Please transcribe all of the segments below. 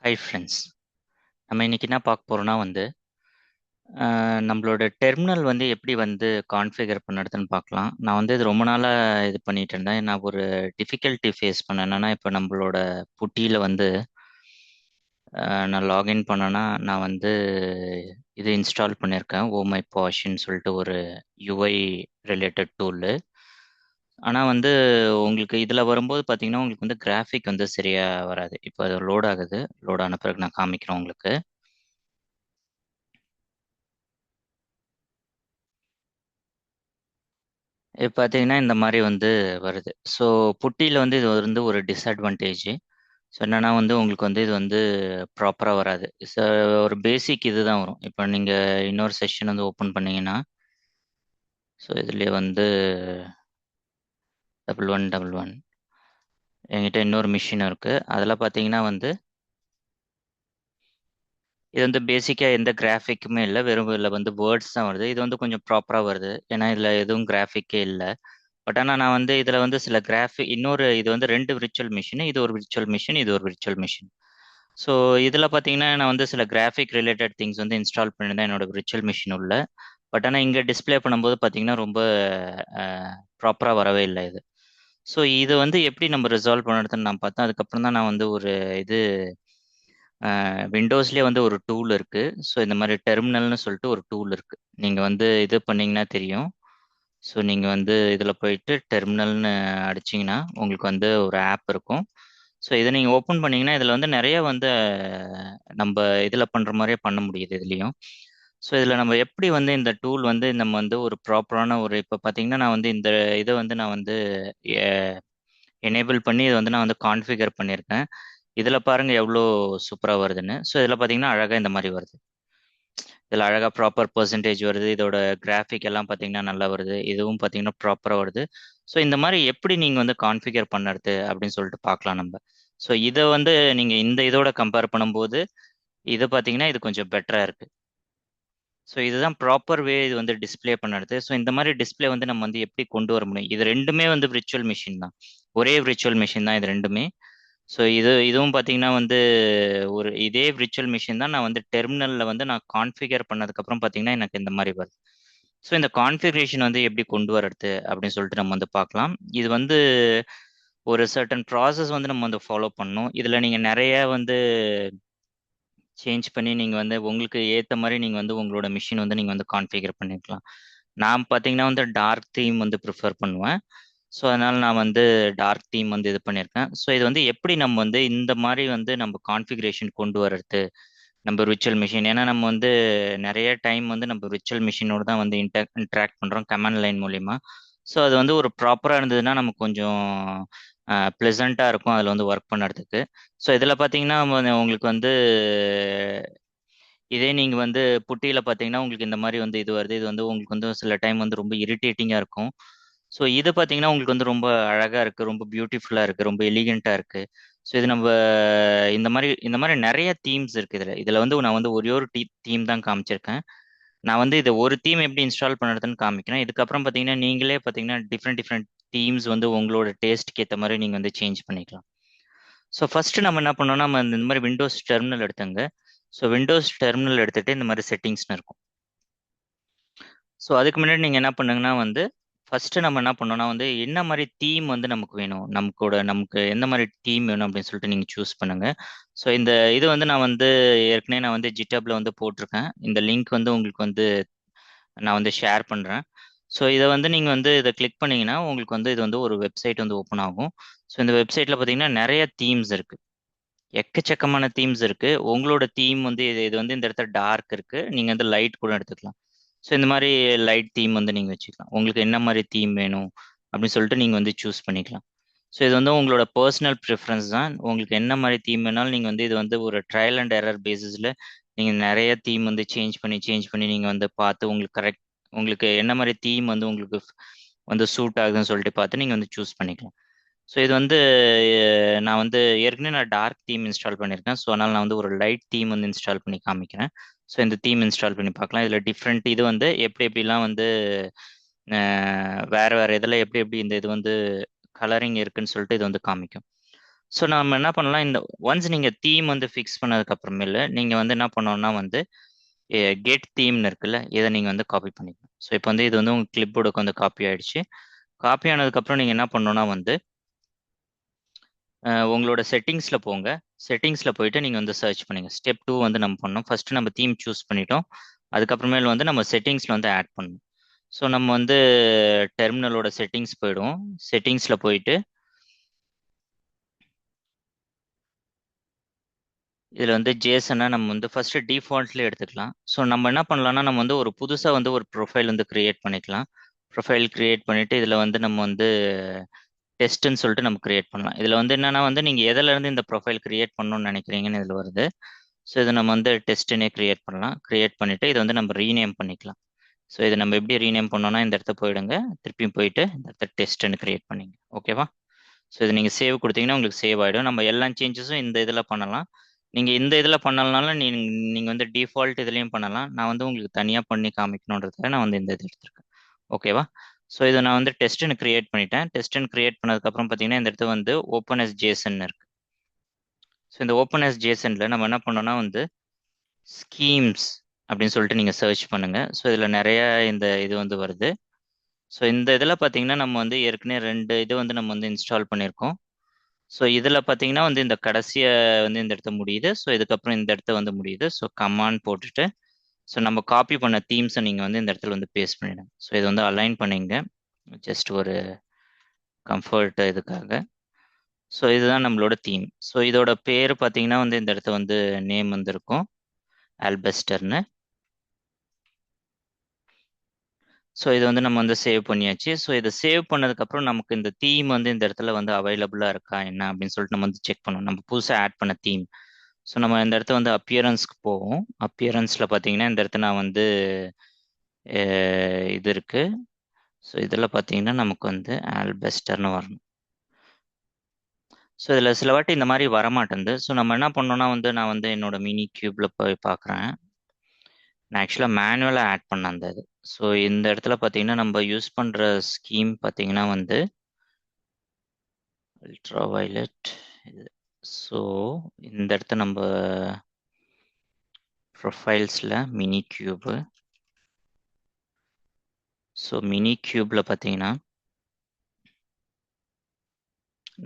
Hi friends. நம்ம இன்னைக்கு என்ன பார்க்க போறோம்னா நம்மளோட டெர்மினல் எப்படி கான்ஃபிகர் பண்ணுறதுன்னு பார்க்கலாம். நான் இது ரொம்ப நாளாக இது பண்ணிட்டு இருந்தேன். நான் ஒரு டிஃபிகல்ட்டி ஃபேஸ் பண்ணேன். என்னன்னா இப்போ நம்மளோட புட்டியில் நான் லாகின் பண்ணேன்னா நான் இது இன்ஸ்டால் பண்ணியிருக்கேன். ஓ மை பாஷ்ன்னு சொல்லிட்டு ஒரு யுஐ ரிலேட்டட் டூலு. ஆனால் உங்களுக்கு இதில் வரும்போது பார்த்தீங்கன்னா உங்களுக்கு கிராஃபிக் சரியாக வராது. இப்போ அது லோட் ஆகுது. லோட் ஆன பிறகு நான் காமிக்கிறேன் உங்களுக்கு. இப்போ பார்த்தீங்கன்னா இந்த மாதிரி வருது. ஸோ புட்டியில் இது ஒரு டிஸ்அட்வான்டேஜ். ஸோ என்னன்னா உங்களுக்கு இது ப்ராப்பராக வராது. ஸோ ஒரு பேசிக் இதுதான் வரும். இப்போ நீங்கள் இன்னொரு செஷன் ஓப்பன் பண்ணீங்கன்னா, ஸோ இதுலேயே 1111 என்கிட்ட இன்னொரு மிஷின் இருக்குது. அதில் பார்த்தீங்கன்னா இது பேசிக்காக எந்த கிராஃபிக்குமே இல்லை. வெறும் இதில் வேர்ட்ஸ் தான் வருது. இது கொஞ்சம் ப்ராப்பராக வருது. ஏன்னா இதில் எதுவும் கிராஃபிக்கே இல்லை. பட் ஆனால் நான் இதில் சில கிராஃபிக் இன்னொரு இது ரெண்டு விர்ச்சுவல் மிஷின். இது ஒரு விர்ச்சுவல் மிஷின், இது ஒரு விர்ச்சுவல் மிஷின். ஸோ இதில் பார்த்தீங்கன்னா நான் சில கிராஃபிக் ரிலேட்டட் திங்ஸ் இன்ஸ்டால் பண்ணியிருந்தேன் என்னோட விர்ச்சுவல் மிஷின் உள்ள. பட் ஆனால் இங்கே டிஸ்பிளே பண்ணும்போது பார்த்தீங்கன்னா ரொம்ப ப்ராப்பராக வரவே இல்லை இது. ஸோ இது எப்படி நம்ம ரிசால்வ் பண்ணுறதுன்னு நான் பார்த்தேன். அதுக்கப்புறம் தான் நான் ஒரு இது விண்டோஸ்லேயே ஒரு டூல் இருக்குது. ஸோ இந்த மாதிரி டெர்மினல்னு சொல்லிட்டு ஒரு டூல் இருக்குது. நீங்கள் இது பண்ணிங்கன்னா தெரியும். ஸோ நீங்கள் இதில் போயிட்டு டெர்மினல்னு அடிச்சிங்கன்னா உங்களுக்கு ஒரு ஆப் இருக்கும். ஸோ இதை நீங்கள் ஓப்பன் பண்ணிங்கன்னா இதில் நிறைய நம்ம இதில் பண்ணுற மாதிரியே பண்ண முடியுது இதுலேயும். ஸோ இதில் நம்ம எப்படி இந்த டூல் நம்ம ஒரு ப்ராப்பரான ஒரு இப்போ பார்த்தீங்கன்னா நான் இந்த இதை நான் எனேபிள் பண்ணி இதை நான் கான்ஃபிகர் பண்ணியிருக்கேன். இதில் பாருங்கள் எவ்வளோ சூப்பராக வருதுன்னு. ஸோ இதில் பார்த்தீங்கன்னா அழகாக இந்த மாதிரி வருது. இதில் அழகாக ப்ராப்பர் பர்சன்டேஜ் வருது. இதோட கிராஃபிக் எல்லாம் பார்த்தீங்கன்னா நல்லா வருது. இதுவும் பார்த்தீங்கன்னா ப்ராப்பராக வருது. ஸோ இந்த மாதிரி எப்படி நீங்கள் கான்ஃபிகர் பண்ணுறது அப்படின்னு சொல்லிட்டு பார்க்கலாம் நம்ம. ஸோ இதை நீங்கள் இந்த இதோட கம்பேர் பண்ணும்போது இது பார்த்தீங்கன்னா இது கொஞ்சம் பெட்டராக இருக்குது. ஸோ இதுதான் ப்ராப்பர் வே இது டிஸ்பிளே பண்ணுறது. ஸோ இந்த மாதிரி டிஸ்பிளே நம்ம எப்படி கொண்டு வர முடியும்? இது ரெண்டுமே விர்ச்சுவல் மிஷின் தான். ஒரே விர்ச்சுவல் மிஷின் தான் இது ரெண்டுமே. ஸோ இதுவும் பார்த்தீங்கன்னா ஒரு இதே விர்ச்சுவல் மிஷின் தான். நான் டெர்மினலில் நான் கான்ஃபிகர் பண்ணதுக்கப்புறம் பார்த்தீங்கன்னா எனக்கு இந்த மாதிரி வருது. ஸோ இந்த கான்ஃபிகரேஷன் எப்படி கொண்டு வரது அப்படின்னு சொல்லிட்டு நம்ம பார்க்கலாம். இது ஒரு சர்டன் ப்ராசஸ் நம்ம ஃபாலோ பண்ணணும். இதில் நீங்கள் நிறைய சேஞ்ச் பண்ணி நீங்கள் உங்களுக்கு ஏற்ற மாதிரி நீங்கள் உங்களோட மிஷின் நீங்கள் கான்ஃபிகர் பண்ணிக்கலாம். நான் பார்த்தீங்கன்னா டார்க் தீம் ப்ரிஃபர் பண்ணுவேன். ஸோ அதனால் நான் டார்க் தீம் இது பண்ணியிருக்கேன். ஸோ இது எப்படி நம்ம இந்த மாதிரி நம்ம கான்ஃபிகரேஷன் கொண்டு வர்றது நம்ம விர்ச்சுவல் மிஷின். ஏன்னா நம்ம நிறைய டைம் நம்ம விர்ச்சுவல் மிஷினோடு தான் இன்ட்ராக்ட் பண்ணுறோம் கமாண்ட் லைன் மூலிமா. ஸோ அது ஒரு ப்ராப்பராக இருந்ததுன்னா நமக்கு கொஞ்சம் ப்ளசண்ட்டாக இருக்கும் அதில் ஒர்க் பண்ணுறதுக்கு. ஸோ இதில் பார்த்தீங்கன்னா உங்களுக்கு இதே நீங்கள் புட்டியில் பார்த்தீங்கன்னா உங்களுக்கு இந்த மாதிரி இது வருது. இது உங்களுக்கு சில டைம் ரொம்ப இரிட்டேட்டிங்காக இருக்கும். ஸோ இது பார்த்தீங்கன்னா உங்களுக்கு ரொம்ப அழகாக இருக்குது, ரொம்ப பியூட்டிஃபுல்லாக இருக்குது, ரொம்ப எலிகெண்ட்டாக இருக்குது. ஸோ இது நம்ம இந்த மாதிரி நிறைய தீம்ஸ் இருக்குது இதில். இதில் நான் ஒரே ஒரு தீம் தான் காமிச்சிருக்கேன். நான் இதை ஒரு தீம் எப்படி இன்ஸ்டால் பண்ணுறதுன்னு காமிக்கிறேன். இதுக்கப்புறம் பார்த்தீங்கன்னா நீங்களே பார்த்தீங்கன்னா டிஃப்ரெண்ட் டிஃப்ரெண்ட் தீம்ஸ் உங்களோட டேஸ்ட்க்கு ஏற்ற மாதிரி நீங்கள் சேஞ்ச் பண்ணிக்கலாம். ஸோ ஃபஸ்ட்டு நம்ம என்ன பண்ணோம்னா நம்ம இந்த மாதிரி விண்டோஸ் டெர்மினல் எடுத்துங்க. ஸோ விண்டோஸ் டெர்மினல் எடுத்துகிட்டு இந்த மாதிரி செட்டிங்ஸ்னு இருக்கும். ஸோ அதுக்கு முன்னாடி நீங்கள் என்ன பண்ணுங்கன்னா ஃபர்ஸ்ட் நம்ம என்ன பண்ணோம்னா என்ன மாதிரி தீம் நமக்கு வேணும், நமக்கு எந்த மாதிரி தீம் வேணும் அப்படின்னு சொல்லிட்டு நீங்கள் சூஸ் பண்ணுங்க. ஸோ இந்த இது நான் ஏற்கனவே நான் ஜிட்டப்ல போட்டிருக்கேன். இந்த லிங்க் உங்களுக்கு நான் ஷேர் பண்ணுறேன். ஸோ இதை நீங்கள் இதை கிளிக் பண்ணீங்கன்னா உங்களுக்கு இது ஒரு வெப்சைட் ஓப்பன் ஆகும். ஸோ இந்த வெப்சைட்டில் பார்த்தீங்கன்னா நிறைய தீம்ஸ் இருக்குது. எக்கச்சக்கமான தீம்ஸ் இருக்குது. உங்களோட தீம் இது இது இந்த இடத்துல டார்க் இருக்குது. நீங்கள் லைட் கூட எடுத்துக்கலாம். ஸோ இந்த மாதிரி லைட் தீம் நீங்கள் வச்சுக்கலாம். உங்களுக்கு என்ன மாதிரி தீம் வேணும் அப்படின்னு சொல்லிட்டு நீங்கள் சூஸ் பண்ணிக்கலாம். ஸோ இது உங்களோட பர்சனல் ப்ரிஃபரன்ஸ் தான். உங்களுக்கு என்ன மாதிரி தீம் வேணாலும் நீங்கள் இது ஒரு ட்ரையல் அண்ட் எரர் பேசிஸில் நீங்கள் நிறைய தீம் சேஞ்ச் பண்ணி நீங்கள் பார்த்து உங்களுக்கு என்ன மாதிரி தீம் உங்களுக்கு சூட் ஆகுதுன்னு சொல்லிட்டு பார்த்து நீங்கள் சூஸ் பண்ணிக்கலாம். ஸோ இது நான் ஏற்கனவே நான் டார்க் தீம் இன்ஸ்டால் பண்ணியிருக்கேன். ஸோ அதனால் நான் ஒரு லைட் தீம் இன்ஸ்டால் பண்ணி காமிக்கிறேன். ஸோ இந்த தீம் இன்ஸ்டால் பண்ணி பார்க்கலாம். இதில் டிஃப்ரெண்ட் இது எப்படி எப்படிலாம் வேறு வேறு இதில் எப்படி எப்படி இந்த இது கலரிங் இருக்குன்னு சொல்லிட்டு இது காமிக்கும். ஸோ நம்ம என்ன பண்ணலாம், இந்த ஒன்ஸ் நீங்கள் தீம் வந்து ஃபிக்ஸ் பண்ணதுக்கு அப்புறமேல நீங்கள் வந்து என்ன பண்ணணும்னா வந்து கெட் தீம்னு இருக்குல்ல, இதை நீங்கள் வந்து காப்பி பண்ணிக்கணும். ஸோ இப்போ வந்து இது வந்து உங்கள் கிளிப்போர்டுக்கு வந்து காப்பி ஆயிடுச்சு. காப்பி ஆனதுக்கப்புறம் நீங்கள் என்ன பண்ணணும்னா வந்து உங்களோட செட்டிங்ஸில் போங்க. செட்டிங்ஸில் போயிட்டு நீங்கள் வந்து சர்ச் பண்ணுங்க. ஸ்டெப் 2 வந்து நம்ம பண்ணோம். ஃபர்ஸ்ட் நம்ம தீம் சூஸ் பண்ணிட்டோம். அதுக்கப்புறமேல் வந்து நம்ம செட்டிங்ஸில் வந்து ஆட் பண்ணணும். ஸோ நம்ம வந்து டெர்மினலோட செட்டிங்ஸ் போயிடுவோம். செட்டிங்ஸில் போயிட்டு இதில் வந்து ஜேசனை நம்ம வந்து ஃபர்ஸ்ட் டிஃபால்ட்லேயே எடுத்துக்கலாம். ஸோ நம்ம என்ன பண்ணலாம்னா நம்ம வந்து ஒரு புதுசாக வந்து ஒரு ப்ரொஃபைல் வந்து கிரியேட் பண்ணிக்கலாம். ப்ரொஃபைல் கிரியேட் பண்ணிட்டு இதில் வந்து நம்ம வந்து டெஸ்ட்னு சொல்லிட்டு நம்ம கிரியேட் பண்ணலாம். இதில் வந்து என்னன்னா வந்து நீங்கள் எதுலேருந்து இந்த ப்ரொஃபைல் கிரியேட் பண்ணணும்னு நினைக்கிறீங்கன்னு இதில் வருது. ஸோ இதை நம்ம வந்து டெஸ்ட்டுனே கிரியேட் பண்ணலாம். கிரியேட் பண்ணிவிட்டு இதை வந்து நம்ம ரீநேம் பண்ணிக்கலாம். ஸோ இதை நம்ம எப்படி ரீநேம் பண்ணோம்னா இந்த இடத்த போயிடுங்க, திருப்பியும் போயிட்டு இந்த இடத்த டெஸ்ட்டுன்னு கிரியேட் பண்ணிங்க. ஓகேவா? ஸோ இது நீங்கள் சேவ் கொடுத்தீங்கன்னா உங்களுக்கு சேவ் ஆகிடும். நம்ம எல்லா சேஞ்சஸும் இந்த இதில் பண்ணலாம். நீங்கள் இந்த இதில் பண்ணலனாலும் நீங்கள் வந்து டிஃபால்ட் இதுலேயும் பண்ணலாம். நான் வந்து உங்களுக்கு தனியாக பண்ணி காமிக்கணுன்றதுக்காக நான் வந்து இந்த இது எடுத்திருக்கேன். ஓகேவா? ஸோ இதை நான் வந்து டெஸ்ட்டுன்னு கிரியேட் பண்ணிட்டேன். டெஸ்ட்டுன்னு கிரியேட் பண்ணதுக்கப்புறம் பார்த்தீங்கன்னா இந்த இடத்துல வந்து ஓப்பன் எஸ் ஜேசன் இருக்கு. ஸோ இந்த ஓப்பன் எஸ் ஜேசனில் நம்ம என்ன பண்ணோம்னா வந்து ஸ்கீம்ஸ் அப்படின்னு சொல்லிட்டு நீங்கள் சர்ச் பண்ணுங்க. ஸோ இதில் நிறைய இந்த இது வந்து வருது. ஸோ இந்த இதில் பார்த்தீங்கன்னா நம்ம வந்து ஏற்கனவே 2 இது வந்து நம்ம வந்து இன்ஸ்டால் பண்ணியிருக்கோம். ஸோ இதில் பார்த்தீங்கன்னா வந்து இந்த கடைசியை வந்து இந்த இடத்த முடியுது. ஸோ இதுக்கப்புறம் இந்த இடத்த வந்து முடியுது. ஸோ கமாண்ட் போட்டுட்டு ஸோ நம்ம காப்பி பண்ண தீம்ஸை நீங்கள் வந்து இந்த இடத்துல வந்து பேஸ்ட் பண்ணிடுங்க. ஸோ இது வந்து அலைன் பண்ணிங்க ஜஸ்ட் ஒரு கம்ஃபர்ட் இதுக்காக. ஸோ இதுதான் நம்மளோட தீம். ஸோ இதோட பேர் பார்த்தீங்கன்னா வந்து இந்த இடத்த வந்து நேம் வந்து இருக்கும் ஆல்பஸ்டர்னு. ஸோ இது வந்து நம்ம வந்து சேவ் பண்ணியாச்சு. ஸோ இதை சேவ் பண்ணதுக்கப்புறம் நமக்கு இந்த தீம் வந்து இந்த இடத்துல வந்து அவைலபிளாக இருக்கா என்ன அப்படின்னு சொல்லிட்டு நம்ம வந்து செக் பண்ணுவோம். நம்ம புதுசாக ஆட் பண்ண தீம். ஸோ நம்ம இந்த இடத்த வந்து அப்பியரன்ஸ்க்கு போவோம். அப்பியரன்ஸில் பார்த்தீங்கன்னா இந்த இடத்த நான் வந்து இது இருக்கு. ஸோ இதில் பார்த்தீங்கன்னா நமக்கு வந்து ஆல்பெஸ்டர்னு வரணும். ஸோ இதில் சில வாட்டி இந்த மாதிரி வரமாட்டேங்குது. ஸோ நம்ம என்ன பண்ணோம்னா வந்து நான் வந்து என்னோட மினி கியூப்ல போய் பார்க்குறேன். நான் ஆக்சுவலாக மேனுவலாக ஆட் பண்ண அந்த இது. ஸோ இந்த இடத்துல பார்த்தீங்கன்னா நம்ம யூஸ் பண்ணுற ஸ்கீம் பார்த்தீங்கன்னா வந்து அல்ட்ரா வயலட் இது. ஸோ இந்த இடத்த நம்ம ப்ரொஃபைல்ஸில் மினி கியூபு. ஸோ மினி கியூப்ல பார்த்தீங்கன்னா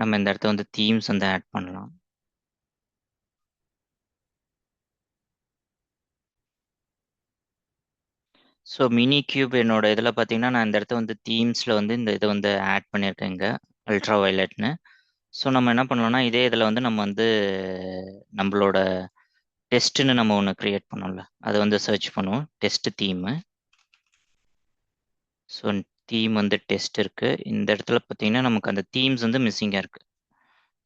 நம்ம இந்த இடத்த வந்து தீம்ஸ் வந்து ஆட் பண்ணலாம். ஸோ மினி கியூப் என்னோட இதில் பார்த்தீங்கன்னா நான் இந்த இடத்த வந்து தீம்ஸில் வந்து இந்த இதை வந்து ஆட் பண்ணியிருக்கேங்க அல்ட்ரா வயலட்னு. ஸோ நம்ம என்ன பண்ணலாம்னா இதே இதில் வந்து நம்ம வந்து நம்மளோட டெஸ்ட்டுன்னு நம்ம ஒன்று க்ரியேட் பண்ணோம்ல, அதை வந்து சர்ச் பண்ணுவோம். Test theme. ஸோ தீம் வந்து டெஸ்ட் இருக்குது. இந்த இடத்துல பார்த்தீங்கன்னா நமக்கு அந்த தீம்ஸ் வந்து மிஸ்ஸிங்காக இருக்குது.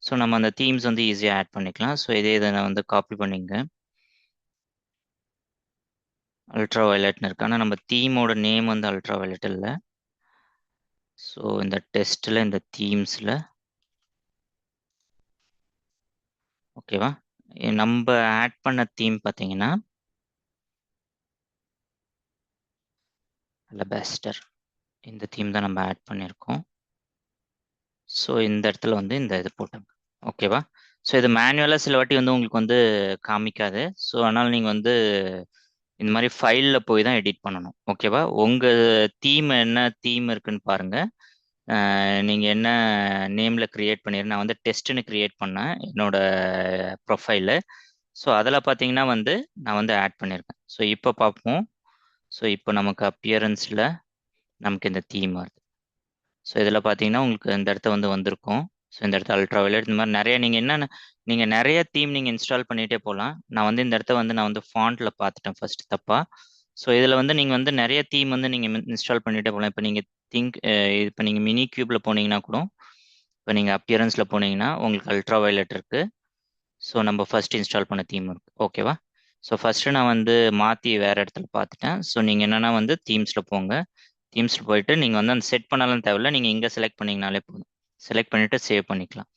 ஸோ நம்ம அந்த தீம்ஸ் வந்து ஈஸியாக ஆட் பண்ணிக்கலாம். ஸோ இதே இதை நான் வந்து காப்பி பண்ணிங்க அல்ட்ரா வயலட்னு இருக்கு. ஆனால் நம்ம தீமோட நேம் வந்து அல்ட்ரா வயலட் இல்லை. ஸோ இந்த டெஸ்ட்டில் இந்த தீம்ஸில் ஓகேவா, நம்ம ஆட் பண்ண தீம் பார்த்தீங்கன்னா அலபாஸ்டர். இந்த தீம் தான் நம்ம ஆட் பண்ணியிருக்கோம். ஸோ இந்த இடத்துல வந்து இந்த இது போட்டுங்க. ஓகேவா? ஸோ இது மேனுவலாக சில வாட்டி வந்து உங்களுக்கு வந்து காமிக்காது. ஸோ அதனால் நீங்கள் வந்து இந்த மாதிரி ஃபைலில் போய் தான் எடிட் பண்ணணும். ஓகேவா? உங்கள் தீம் என்ன தீம் இருக்குன்னு பாருங்கள். நீங்கள் என்ன நேமில் க்ரியேட் பண்ணிடுறேன். நான் வந்து டெஸ்ட்டுன்னு க்ரியேட் பண்ணேன் என்னோட ப்ரொஃபைலு. ஸோ அதில் பார்த்தீங்கன்னா வந்து நான் வந்து ஆட் பண்ணியிருக்கேன். ஸோ இப்போ பார்ப்போம். ஸோ இப்போ நமக்கு அப்பியரன்ஸில் நமக்கு இந்த தீம் வருது. ஸோ இதில் பார்த்தீங்கன்னா உங்களுக்கு இந்த இடத்த வந்து வந்திருக்கும். ஸோ இந்த இடத்த அல்ட்ரா வயலட் இந்த மாதிரி நிறைய நீங்கள் நிறைய தீம் நீங்கள் இன்ஸ்டால் பண்ணிகிட்டே போகலாம். நான் வந்து இந்த இடத்த வந்து நான் வந்து ஃபாண்ட்டில் பார்த்துட்டேன் ஃபர்ஸ்ட் தப்பாக. ஸோ இதில் வந்து நீங்கள் வந்து நிறைய தீம் வந்து நீங்கள் இன்ஸ்டால் பண்ணிகிட்டே போகலாம். இப்போ நீங்கள் இப்போ நீங்கள் மினி கியூப்பில் போனீங்கன்னா கூட, இப்போ நீங்கள் அப்பியரன்ஸில் போனீங்கன்னா உங்களுக்கு அல்ட்ரா வயலட் இருக்குது. ஸோ நம்ம ஃபர்ஸ்ட் இன்ஸ்டால் பண்ண தீம் இருக்குது. ஓகேவா? ஸோ ஃபஸ்ட்டு நான் வந்து மாற்றி வேறு இடத்துல பார்த்துட்டேன். ஸோ நீங்கள் என்னென்னா வந்து தீம்ஸில் போங்க. தீம்ஸில் போயிட்டு நீங்கள் வந்து அந்த செட் பண்ணலாம் தேவையில்ல. நீங்கள் இங்கே செலக்ட் பண்ணிங்கனாலே போதும். செலக்ட் பண்ணிவிட்டு சேவ் பண்ணிக்கலாம்.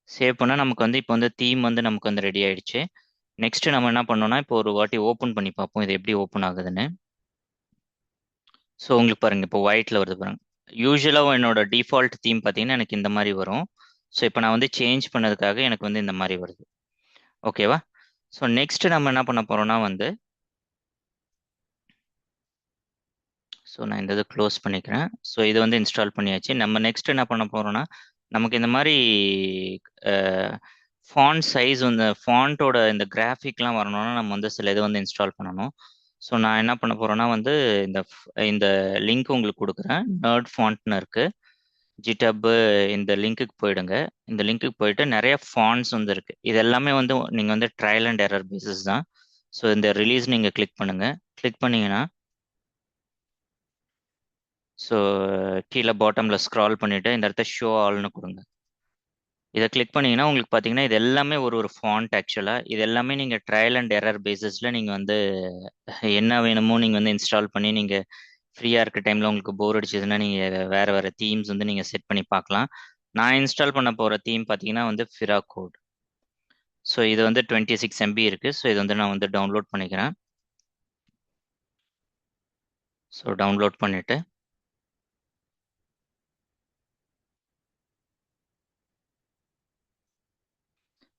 சேவ் பண்ணால் நமக்கு வந்து இப்போ வந்து தீம் வந்து நமக்கு வந்து ரெடி ஆகிடுச்சு. நெக்ஸ்ட்டு நம்ம என்ன பண்ணோம்னா இப்போ ஒரு வாட்டி ஓப்பன் பண்ணி பார்ப்போம் இது எப்படி ஓப்பன் ஆகுதுன்னு. ஸோ உங்களுக்கு பாருங்கள் இப்போ ஒயிட்டில் வருது பாருங்கள். யூஸ்வலாக என்னோட டிஃபால்ட் தீம் பார்த்தீங்கன்னா எனக்கு இந்த மாதிரி வரும். ஸோ இப்போ நான் வந்து சேஞ்ச் பண்ணதுக்காக எனக்கு வந்து இந்த மாதிரி வருது. ஓகேவா? ஸோ நெக்ஸ்ட் நம்ம என்ன பண்ண போறோம்னா வந்து, ஸோ நான் இந்த இதை க்ளோஸ் பண்ணிக்கிறேன். ஸோ இது வந்து இன்ஸ்டால் பண்ணியாச்சு. நம்ம நெக்ஸ்ட் என்ன பண்ண போறோம்னா, நமக்கு இந்த மாதிரி ஃபாண்ட் சைஸ், இந்த ஃபாண்ட்டோட இந்த கிராஃபிக்லாம் வரணும்னா நம்ம வந்து சில இது வந்து இன்ஸ்டால் பண்ணணும். ஸோ நான் என்ன பண்ண போறேன்னா வந்து, இந்த இந்த லிங்க் உங்களுக்கு கொடுக்குறேன். நர்ட் ஃபாண்ட்னு இருக்கு. ஜிடப் இந்த லிங்க்குக்கு போயிடுங்க. இந்த லிங்க்குக்கு போயிட்டு நிறைய ஃபாண்ட்ஸ் வந்து இருக்கு. இது எல்லாமே வந்து நீங்க வந்து ட்ரையல் அண்ட் எரர் பேசிஸ் தான். ஸோ இந்த ரிலீஸ் நீங்க கிளிக் பண்ணுங்க. கிளிக் பண்ணீங்கன்னா, ஸோ கீழே பாட்டம்ல ஸ்க்ரால் பண்ணிட்டு இந்த இடத்த ஷோ ஆல்னு கொடுங்க. இதை கிளிக் பண்ணீங்கன்னா உங்களுக்கு பார்த்தீங்கன்னா இது எல்லாமே ஒரு ஒரு ஃபாண்ட். ஆக்சுவலாக இது எல்லாமே நீங்கள் ட்ரையல் அண்ட் எரர் பேசிஸில் நீங்கள் வந்து என்ன வேணுமோ நீங்கள் வந்து இன்ஸ்டால் பண்ணி நீங்கள் ஃப்ரீயாக இருக்க டைமில் உங்களுக்கு போர் அடிச்சதுன்னா நீங்கள் வேறு வேறு தீம்ஸ் வந்து நீங்கள் செட் பண்ணி பார்க்கலாம். நான் இன்ஸ்டால் பண்ண போகிற தீம் பார்த்தீங்கன்னா வந்து ஃபிரா கோட். ஸோ இது வந்து 26 MB இருக்குது. ஸோ இது வந்து நான் வந்து டவுன்லோட் பண்ணிக்கிறேன். ஸோ டவுன்லோட் பண்ணிவிட்டு,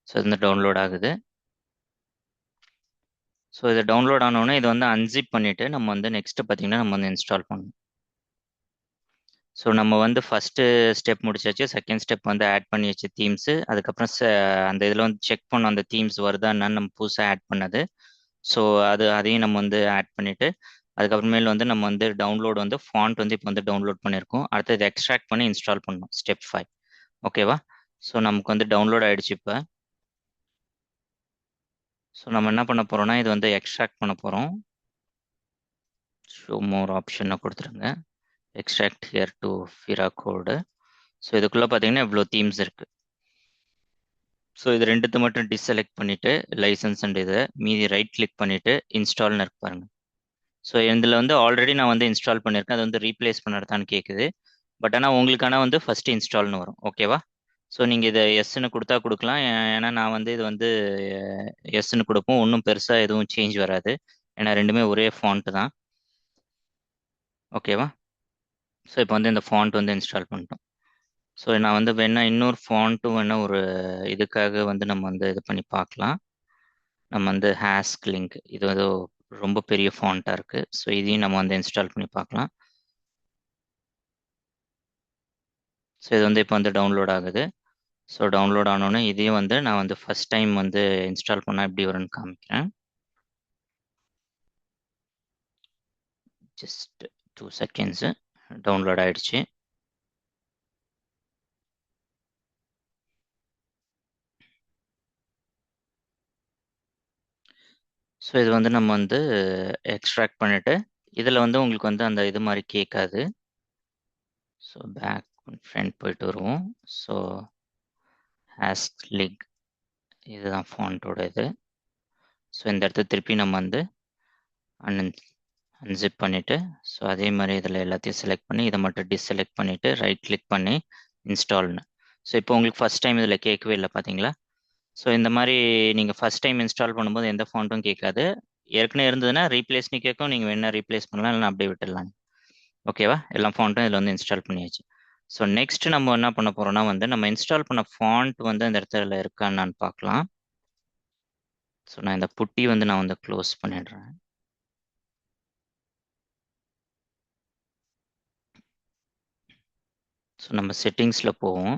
ஸோ இது வந்து டவுன்லோட் ஆகுது. ஸோ இது டவுன்லோட் ஆனோடனே இது வந்து அன்சிப் பண்ணிவிட்டு நம்ம வந்து நெக்ஸ்ட் பார்த்தீங்கன்னா நம்ம வந்து இன்ஸ்டால் பண்ணணும். ஸோ நம்ம வந்து ஃபஸ்ட்டு ஸ்டெப் முடிச்சாச்சு. செகண்ட் ஸ்டெப் வந்து ஆட் பண்ணியாச்சு தீம்ஸு. அதுக்கப்புறம் அந்த இதில் வந்து செக் பண்ணோம் அந்த தீம்ஸ் வருதா என்னன்னு நம்ம புதுசாக ஆட் பண்ணது. ஸோ அதையும் நம்ம வந்து ஆட் பண்ணிவிட்டு, அதுக்கப்புறமேல் வந்து நம்ம வந்து டவுன்லோட் வந்து ஃபாண்ட் வந்து இப்போ வந்து டவுன்லோட் பண்ணியிருக்கோம். அடுத்து இதை எக்ஸ்ட்ராக்ட் பண்ணி இன்ஸ்டால் பண்ணணும். ஸ்டெப் 5. ஓகேவா? ஸோ நமக்கு வந்து டவுன்லோட் ஆயிடுச்சு இப்போ. ஸோ நம்ம என்ன பண்ண போறோம்னா இது வந்து எக்ஸ்ட்ராக்ட் பண்ண போகிறோம். ஷோ மோர் ஆப்ஷனை கொடுத்துருங்க. Extract here to fra code. So இதுக்குள்ளே பார்த்தீங்கன்னா இவ்வளோ தீம்ஸ் இருக்குது. ஸோ இது ரெண்டுத்தை மட்டும் டிசெலக்ட் பண்ணிவிட்டு லைசன்ஸ் அண்ட் இதை மீதி ரைட் கிளிக் பண்ணிவிட்டு இன்ஸ்டால்னு இருக்கு பாருங்க. ஸோ இதில் வந்து ஆல்ரெடி நான் வந்து இன்ஸ்டால் பண்ணியிருக்கேன். அது வந்து ரீப்ளேஸ் பண்ணுறதான்னு கேட்குது. பட் ஆனால் உங்களுக்கான வந்து ஃபர்ஸ்ட் இன்ஸ்டால்னு வரும். ஓகேவா? ஸோ நீங்கள் இதை எஸ்ன்னு கொடுத்தா கொடுக்கலாம். ஏன்னா நான் வந்து இது வந்து எஸ்ன்னு கொடுப்போம். ஒன்றும் பெருசாக எதுவும் சேஞ்ச் வராது. ஏன்னா ரெண்டுமே ஒரே ஃபாண்ட் தான். ஓகேவா? ஸோ இப்போ வந்து இந்த ஃபாண்ட் வந்து இன்ஸ்டால் பண்ணிட்டோம். ஸோ நான் வந்து வேணா இன்னொரு ஃபாண்ட்டும் வேணா ஒரு இதுக்காக வந்து நம்ம வந்து இது பண்ணி பார்க்கலாம். நம்ம வந்து ஹேஸ்க் லிங்க் இது வந்து ரொம்ப பெரிய ஃபாண்ட்டாக இருக்குது. ஸோ இதையும் நம்ம வந்து இன்ஸ்டால் பண்ணி பார்க்கலாம். ஸோ இது வந்து இப்போ வந்து டவுன்லோட் ஆகுது. ஸோ டவுன்லோட் ஆனோன்னே இதையும் வந்து நான் வந்து ஃபர்ஸ்ட் டைம் வந்து இன்ஸ்டால் பண்ணால் எப்படி வரும்னு காமிக்கிறேன். Just 2 seconds. டவுன்லோட் ஆயிடுச்சு. ஸோ இது வந்து நம்ம வந்து எக்ஸ்ட்ராக்ட் பண்ணிவிட்டு இதில் வந்து உங்களுக்கு வந்து அந்த இது மாதிரி கேட்காது. ஸோ பேக் ஃப்ரண்ட் போயிட்டு வருவோம். ஸோ ஹேஸ்க் லிங்க் இதுதான் ஃபாண்ட்டோட இது. ஸோ இந்த இடத்த திருப்பி நம்ம வந்து அன்சிப் பண்ணிவிட்டு, ஸோ அதே மாதிரி இதில் எல்லாத்தையும் செலக்ட் பண்ணி இதை மட்டும் டிஸ்செலக்ட் பண்ணிவிட்டு ரைட் கிளிக் பண்ணி இன்ஸ்டால்னு. ஸோ இப்போ உங்களுக்கு ஃபஸ்ட் டைம் இதில் கேட்கவே இல்லை பார்த்தீங்களா? ஸோ இந்த மாதிரி நீங்கள் ஃபஸ்ட் டைம் இன்ஸ்டால் பண்ணும்போது எந்த ஃபாண்ட்டும் கேட்காது. ஏற்கனவே இருந்ததுன்னா ரீப்ளேஸ்னு கேட்கும். நீங்கள் வேணா ரீப்ளேஸ் பண்ணலாம், இல்லைனா அப்படியே விட்டுடலாம். ஓகேவா? எல்லா ஃபாண்ட்டும் இதில் வந்து இன்ஸ்டால் பண்ணியாச்சு. ஸோ நெக்ஸ்ட் நம்ம என்ன பண்ண போகிறோம்னா வந்து நம்ம இன்ஸ்டால் பண்ண ஃபாண்ட் வந்து இந்த இடத்துல இருக்கான்னு நான் பார்க்கலாம். ஸோ நான் இந்த புட்டி வந்து நான் வந்து க்ளோஸ் பண்ணிடுறேன். ஸோ நம்ம செட்டிங்ஸில் போவோம்.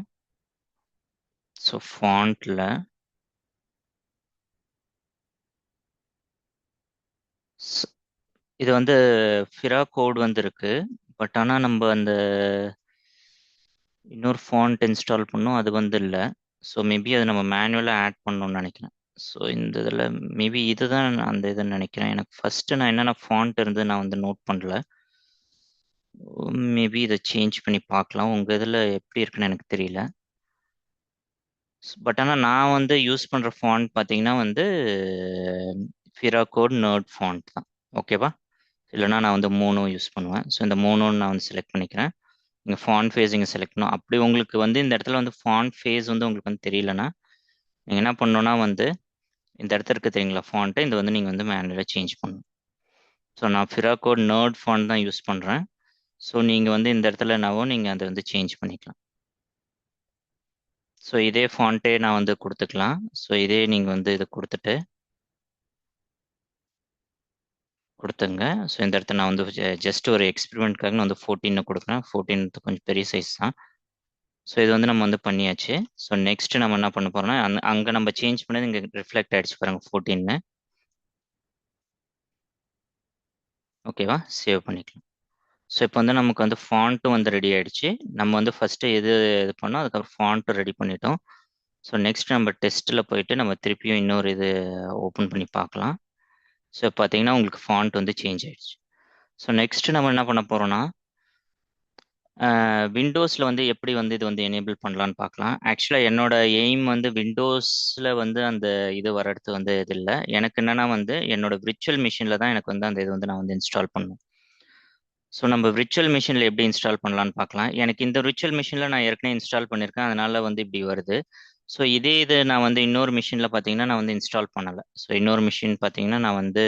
ஸோ ஃபாண்ட்டில் இது வந்து ஃபிரா கோட் வந்து இருக்கு. பட் ஆனால் நம்ம அந்த இன்னொரு ஃபாண்ட் இன்ஸ்டால் பண்ணோம், அது வந்து இல்லை. ஸோ மேபி அதை நம்ம மேனுவலாக ஆட் பண்ணணும்னு நினைக்கிறேன். ஸோ இந்த இதில் மேபி இதுதான் அந்த இதுன்னு நினைக்கிறேன். எனக்கு ஃபஸ்ட்டு நான் என்னென்ன ஃபாண்ட் இருந்து நான் வந்து நோட் பண்ணல. மேபி இதை சேஞ்ச் பண்ணி பார்க்கலாம். உங்கள் இதில் எப்படி இருக்குன்னு எனக்கு தெரியல. பட் ஆனால் நான் வந்து யூஸ் பண்ணுற ஃபாண்ட் பார்த்தீங்கன்னா வந்து ஃபிரா கோட் நர்ட் ஃபாண்ட் தான். ஓகேவா? இல்லைனா நான் வந்து மோனோ யூஸ் பண்ணுவேன். ஸோ இந்த மோனோன்னு நான் வந்து செலக்ட் பண்ணிக்கிறேன். நீங்கள் ஃபாண்ட் ஃபேஸ் இங்கே செலக்ட் பண்ணணும். அப்படி உங்களுக்கு வந்து இந்த இடத்துல வந்து ஃபாண்ட் ஃபேஸ் வந்து உங்களுக்கு வந்து தெரியலனா நீங்கள் என்ன பண்ணணும்னா வந்து இந்த இடத்துல இருக்க தெரியுங்களா ஃபாண்ட்டு, இது வந்து நீங்கள் வந்து மேனுவலாக சேஞ்ச் பண்ணணும். ஸோ நான் ஃபிரா கோட் நர்ட் ஃபாண்ட் தான் யூஸ் பண்ணுறேன். ஸோ நீங்கள் வந்து இந்த இடத்துல என்னவோ நீங்கள் அதை வந்து சேஞ்ச் பண்ணிக்கலாம். ஸோ இதே ஃபாண்ட்டே நான் வந்து கொடுத்துக்கலாம். ஸோ இதே நீங்கள் வந்து இது கொடுத்துட்டு கொடுத்துங்க. ஸோ இந்த இடத்துல நான் வந்து ஜஸ்ட் ஒரு எக்ஸ்பெரிமெண்ட்காக நான் வந்து 14 கொடுக்குறேன். 14 கொஞ்சம் பெரிய சைஸ் தான். ஸோ இது வந்து நம்ம வந்து பண்ணியாச்சு. ஸோ நெக்ஸ்ட் நம்ம என்ன பண்ண போறோம்னா அங்கே நம்ம சேஞ்ச் பண்ணது இங்கே ரிஃப்ளெக்ட் ஆயிடுச்சு பாருங்க 14. ஓகேவா, சேவ் பண்ணிக்கலாம். ஸோ இப்போ வந்து நமக்கு வந்து ஃபாண்ட்டும் வந்து ரெடி ஆயிடுச்சு. நம்ம வந்து ஃபர்ஸ்ட் இது பண்ணோம், அதுக்கப்புறம் ஃபாண்ட்டும் ரெடி பண்ணிட்டோம். ஸோ நெக்ஸ்ட் நம்ம டெஸ்ட்டில் போயிட்டு நம்ம திருப்பியும் இன்னொரு இது ஓப்பன் பண்ணி பார்க்கலாம். ஸோ பார்த்தீங்கன்னா உங்களுக்கு ஃபாண்ட் வந்து சேஞ்ச் ஆயிடுச்சு. ஸோ நெக்ஸ்ட் நம்ம என்ன பண்ண போறோம்னா விண்டோஸில் வந்து எப்படி வந்து இது வந்து எனேபிள் பண்ணலான்னு பார்க்கலாம். ஆக்சுவலாக என்னோட எய்ம் வந்து விண்டோஸில் வந்து அந்த இது வர்றது வந்து இது இல்லை. எனக்கு என்னன்னா வந்து என்னோட விர்ச்சுவல் மிஷினில் தான் எனக்கு வந்து அந்த இது வந்து நான் வந்து இன்ஸ்டால் பண்ணணும். ஸோ நம்ம விர்ச்சுவல் மிஷினில் எப்படி இன்ஸ்டால் பண்ணலான்னு பார்க்கலாம். எனக்கு இந்த விர்ச்சுவல் மிஷினில் நான் ஏற்கனவே இன்ஸ்டால் பண்ணியிருக்கேன், அதனால வந்து இப்படி வருது. ஸோ இதே இது நான் வந்து இன்னொரு மிஷினில் பார்த்தீங்கன்னா நான் வந்து இன்ஸ்டால் பண்ணலை. ஸோ இன்னொரு மிஷின் பார்த்தீங்கன்னா நான் வந்து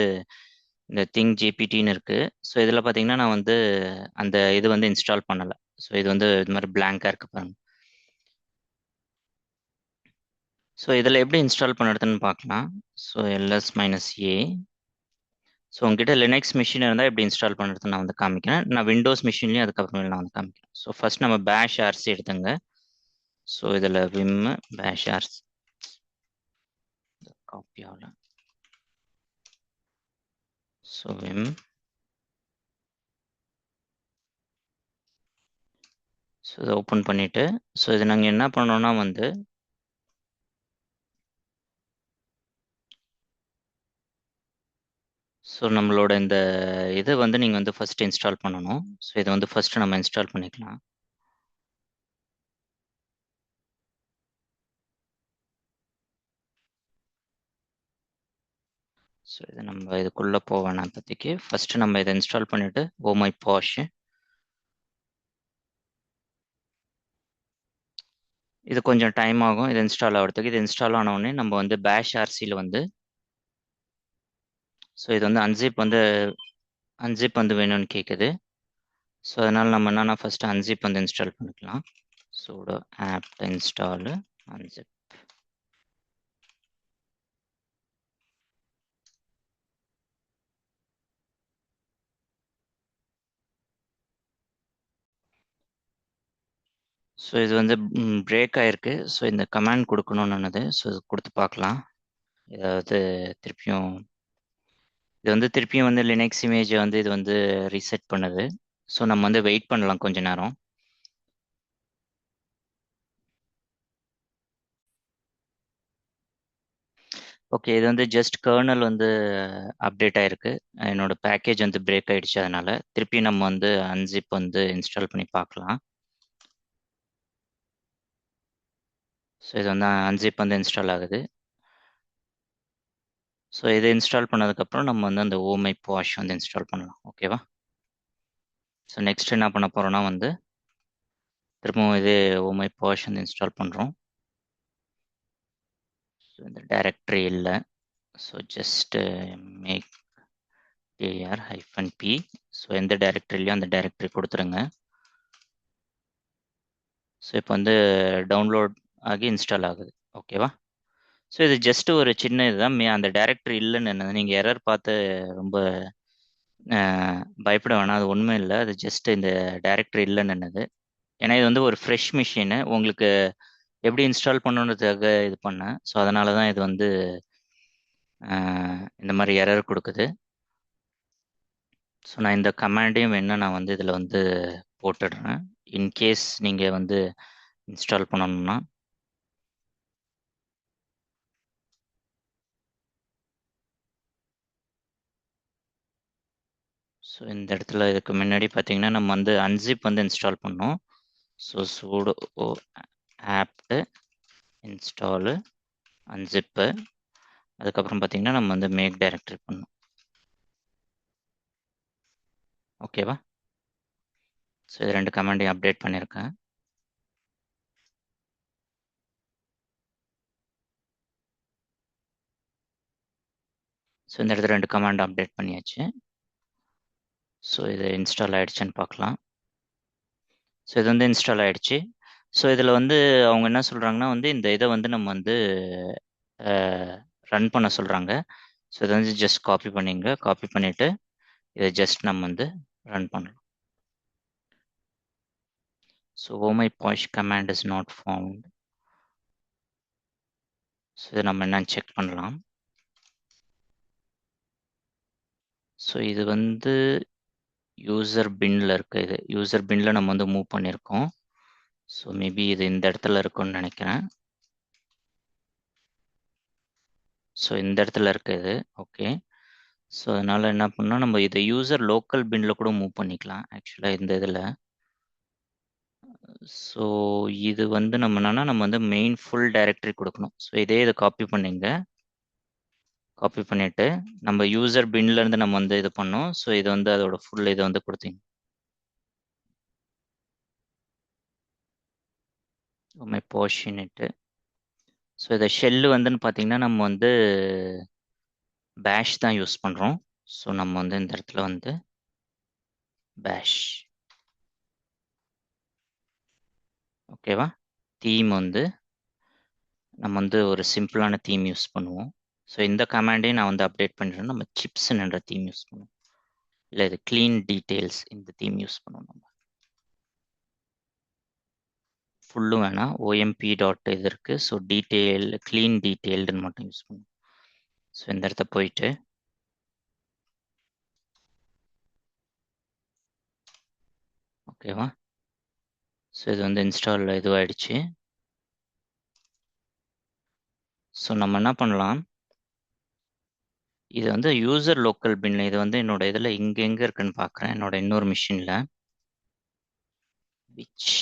இந்த திங் ஜேபிடின்னு இருக்கு. ஸோ இதில் பார்த்தீங்கன்னா நான் வந்து அந்த இது வந்து இன்ஸ்டால் பண்ணலை. ஸோ இது வந்து இது மாதிரி பிளாங்காக இருக்கு பாருங்க. ஸோ இதில் எப்படி இன்ஸ்டால் பண்ணுறதுன்னு பார்க்கலாம். So ls-a. ஸோ உங்ககிட்ட லினக்ஸ் மிஷின் இருந்தால் எப்படி இன்ஸ்டால் பண்ணுறது நான் வந்து காமிக்கிறேன். நான் விண்டோஸ் மிஷின்லையும் அதுக்கப்புறமே நான் வந்து காமிக்கிறேன். ஸோ ஃபர்ஸ்ட் நம்ம பேஷ் ஆர்சி எடுத்துங்க. ஸோ இதில் விம் பேஷ் ஆர்சி காப்பி ஆகல. ஸோ விம் ஸோ இதை ஓப்பன் பண்ணிவிட்டு ஸோ இது நாங்கள் என்ன பண்ணோம்னா வந்து ஸோ நம்மளோட இந்த இதை வந்து நீங்கள் வந்து ஃபர்ஸ்ட் இன்ஸ்டால் பண்ணணும். ஸோ இதை வந்து ஃபர்ஸ்ட் நம்ம இன்ஸ்டால் பண்ணிக்கலாம். ஸோ இது நம்ம இதுக்குள்ளே போக வேணாம் இப்போதைக்கு. ஃபர்ஸ்ட் நம்ம இதை இன்ஸ்டால் பண்ணிவிட்டு மை பாஷ் இது கொஞ்சம் டைம் ஆகும் இது இன்ஸ்டால் ஆகிறதுக்கு. இது இன்ஸ்டால் ஆனவுடனே நம்ம வந்து பேஷ் ஆர்சியில் வந்து ஸோ இது வந்து அன்சிப் வந்து வேணும்னு கேட்குது. ஸோ அதனால் நம்ம என்னென்னா ஃபர்ஸ்ட் அன்சிப் வந்து இன்ஸ்டால் பண்ணிக்கலாம். sudo apt install unzip. So இது வந்து பிரேக் ஆயிருக்கு. ஸோ இந்த கமாண்ட் கொடுக்கணும்னு ஸோ இது கொடுத்து பார்க்கலாம். ஏதாவது திருப்பியும் இது வந்து திருப்பியும் வந்து லினக்ஸ் இமேஜை வந்து இது வந்து ரீசெட் பண்ணுது. ஸோ நம்ம வந்து வெயிட் பண்ணலாம் கொஞ்ச நேரம். ஓகே, இது வந்து ஜஸ்ட் கர்னல் வந்து அப்டேட் ஆயிருக்கு. என்னோட பேக்கேஜ் வந்து பிரேக் ஆயிடுச்சு, அதனால திருப்பி நம்ம வந்து அன்சிப் வந்து இன்ஸ்டால் பண்ணி பார்க்கலாம். ஸோ இது வந்து அன்சிப் வந்து இன்ஸ்டால் ஆகுது. ஸோ இதை இன்ஸ்டால் பண்ணதுக்கப்புறம் நம்ம வந்து அந்த ஓமை பாஷ் வந்து இன்ஸ்டால் பண்ணலாம். ஓகேவா? ஸோ நெக்ஸ்ட் என்ன பண்ண போகிறோன்னா வந்து திரும்பவும் இதே ஓமை பாஷ் வந்து இன்ஸ்டால் பண்ணுறோம். ஸோ இந்த டைரக்டரி இல்லை. So just make -p. So எந்த டைரக்டரிலையும் அந்த டைரக்டரி கொடுத்துருங்க. ஸோ இப்போ வந்து டவுன்லோட் ஆகி இன்ஸ்டால் ஆகுது. ஓகேவா? ஸோ இது ஜஸ்ட் ஒரு சின்ன இதுதான். அந்த டைரக்டரி இல்லைன்னு என்னது நீங்கள் எரர் பார்த்து ரொம்ப பயப்பட வேணாம். அது ஒன்றுமே இல்லை. அது ஜஸ்ட் இந்த டைரக்டரி இல்லைன்னு என்னது. ஏன்னா இது வந்து ஒரு ஃப்ரெஷ் மிஷினு, உங்களுக்கு எப்படி இன்ஸ்டால் பண்ணணுன்றதுக்காக இது பண்ணேன். ஸோ அதனால தான் இது வந்து இந்த மாதிரி எரர் கொடுக்குது. ஸோ நான் இந்த கமாண்டையும் வேணா நான் வந்து இதில் வந்து போட்டுடுறேன். இன்கேஸ் நீங்கள் வந்து இன்ஸ்டால் பண்ணணும்னா. ஸோ இந்த இடத்துல இதுக்கு முன்னாடி பார்த்தீங்கன்னா நம்ம வந்து அன்சிப் வந்து இன்ஸ்டால் பண்ணோம். So sudo apt install unzip. அதுக்கப்புறம் பார்த்தீங்கன்னா நம்ம வந்து மேக் டைரக்டரி பண்ணோம். ஓகேவா? ஸோ இது ரெண்டு கமாண்டையும் அப்டேட் பண்ணியிருக்கேன். ஸோ இந்த இடத்துல ரெண்டு கமாண்ட் அப்டேட் பண்ணியாச்சு. ஸோ இது இன்ஸ்டால் ஆயிடுச்சுன்னு பார்க்கலாம். ஸோ இது வந்து இன்ஸ்டால் ஆயிடுச்சு. ஸோ இதில் வந்து அவங்க என்ன சொல்கிறாங்கன்னா வந்து இந்த இதை வந்து நம்ம வந்து ரன் பண்ண சொல்கிறாங்க. ஸோ இதை வந்து ஜஸ்ட் காப்பி பண்ணிங்க. காப்பி பண்ணிவிட்டு இதை ஜஸ்ட் நம்ம வந்து ரன் பண்ணலாம். So oh my bash command is not found. So இதை நம்ம என்னன்னு செக் பண்ணலாம். ஸோ இது வந்து யூசர் பின்ல இருக்குது. இது யூசர் பின்ல நம்ம வந்து மூவ் பண்ணியிருக்கோம். ஸோ மேபி இது இந்த இடத்துல இருக்கும்னு நினைக்கிறேன். ஸோ இந்த இடத்துல இருக்குது. ஓகே. ஸோ அதனால் என்ன பண்ணால் நம்ம இதை யூசர் லோக்கல் பின்னில் கூட மூவ் பண்ணிக்கலாம் ஆக்சுவலாக இந்த இதில். ஸோ இது வந்து நம்ம என்னன்னா நம்ம வந்து மெயின் ஃபுல் டைரக்டரி கொடுக்கணும். ஸோ இதே இதை காப்பி பண்ணிங்க. காப்பி பண்ணிவிட்டு நம்ம யூசர் பின்லேருந்து நம்ம வந்து இது பண்ணோம். ஸோ இது வந்து அதோட ஃபுல் இதை வந்து கொடுத்தீங்க. மை போர்ஷனிட்டு. ஸோ இதை ஷெல்லு வந்துன்னு பார்த்தீங்கன்னா நம்ம வந்து பேஷ் தான் யூஸ் பண்ணுறோம். ஸோ நம்ம வந்து இந்த இடத்துல வந்து பேஷ். ஓகேவா? தீம் வந்து நம்ம வந்து ஒரு சிம்பிளான தீம் யூஸ் பண்ணுவோம். ஸோ இந்த கமாண்டையும் நான் வந்து அப்டேட் பண்ணிடுறேன். நம்ம சிப்ஸ்ன்ற தீம் யூஸ் பண்ணுவோம். இல்லை இது க்ளீன் டீட்டெயில்ஸ் இந்த தீம் யூஸ் பண்ணுவோம். நம்ம ஃபுல்லும் வேணாம். ஓஎம்பி டாட் இது இருக்குது. ஸோ டீட்டெயில் க்ளீன் டீட்டெயில்டுன்னு மட்டும் யூஸ் பண்ணுவோம். ஸோ இந்த இடத்த போயிட்டு ஓகேவா? ஸோ இது வந்து இன்ஸ்டால் இதுவாகிடுச்சு. ஸோ நம்ம என்ன பண்ணலாம், இது வந்து யூசர் லோக்கல் பின்ல இது வந்து என்னோட இதில் இங்கே எங்கே இருக்குன்னு பார்க்குறேன். என்னோட இன்னொரு மிஷினில் விச்.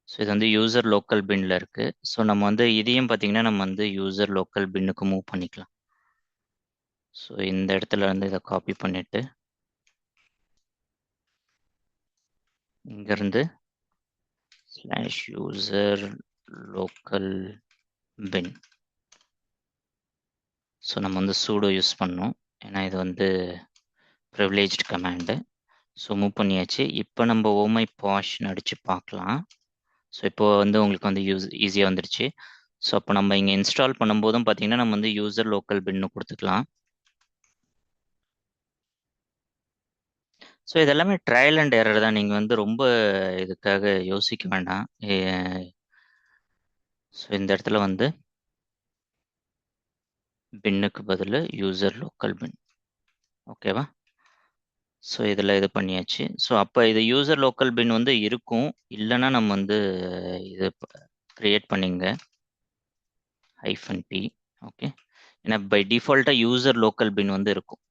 ஸோ இது வந்து யூசர் லோக்கல் பின்ல இருக்குது. ஸோ நம்ம வந்து இதையும் பார்த்தீங்கன்னா நம்ம வந்து யூசர் லோக்கல் பின்னுக்கு மூவ் பண்ணிக்கலாம். ஸோ இந்த இடத்துல வந்து இதை காப்பி பண்ணிவிட்டு இங்கேருந்து /user local bin. ஸோ நம்ம வந்து சூடோ யூஸ் பண்ணோம். ஏன்னா இது வந்து ப்ரிவிலேஜ்டு கமாண்டு. ஸோ மூவ் பண்ணியாச்சு. இப்போ நம்ம ஓமை பாஷ்னு அடித்து பார்க்கலாம். ஸோ இப்போ வந்து உங்களுக்கு வந்து ஈஸியாக வந்துடுச்சு. ஸோ அப்போ நம்ம இங்கே இன்ஸ்டால் பண்ணும்போதும் பார்த்தீங்கன்னா நம்ம வந்து யூசர் லோக்கல் பின்னு கொடுத்துக்கலாம். ஸோ இதெல்லாமே ட்ரையல் அண்ட் எரர் தான். நீங்கள் வந்து ரொம்ப இதுக்காக யோசிக்க வேண்டாம். ஸோ இந்த இடத்துல வந்து பின்னுக்கு பதில் யூசர் லோக்கல் பின். ஓகேவா? ஸோ இதில் இது பண்ணியாச்சு. ஸோ அப்போ இது யூசர் லோக்கல் பின் வந்து இருக்கும். இல்லைன்னா நம்ம வந்து இது க்ரியேட் பண்ணிங்க -p. ஓகே. ஏன்னா பை டிஃபால்ட்டாக யூசர் லோக்கல் பின் வந்து இருக்கும்.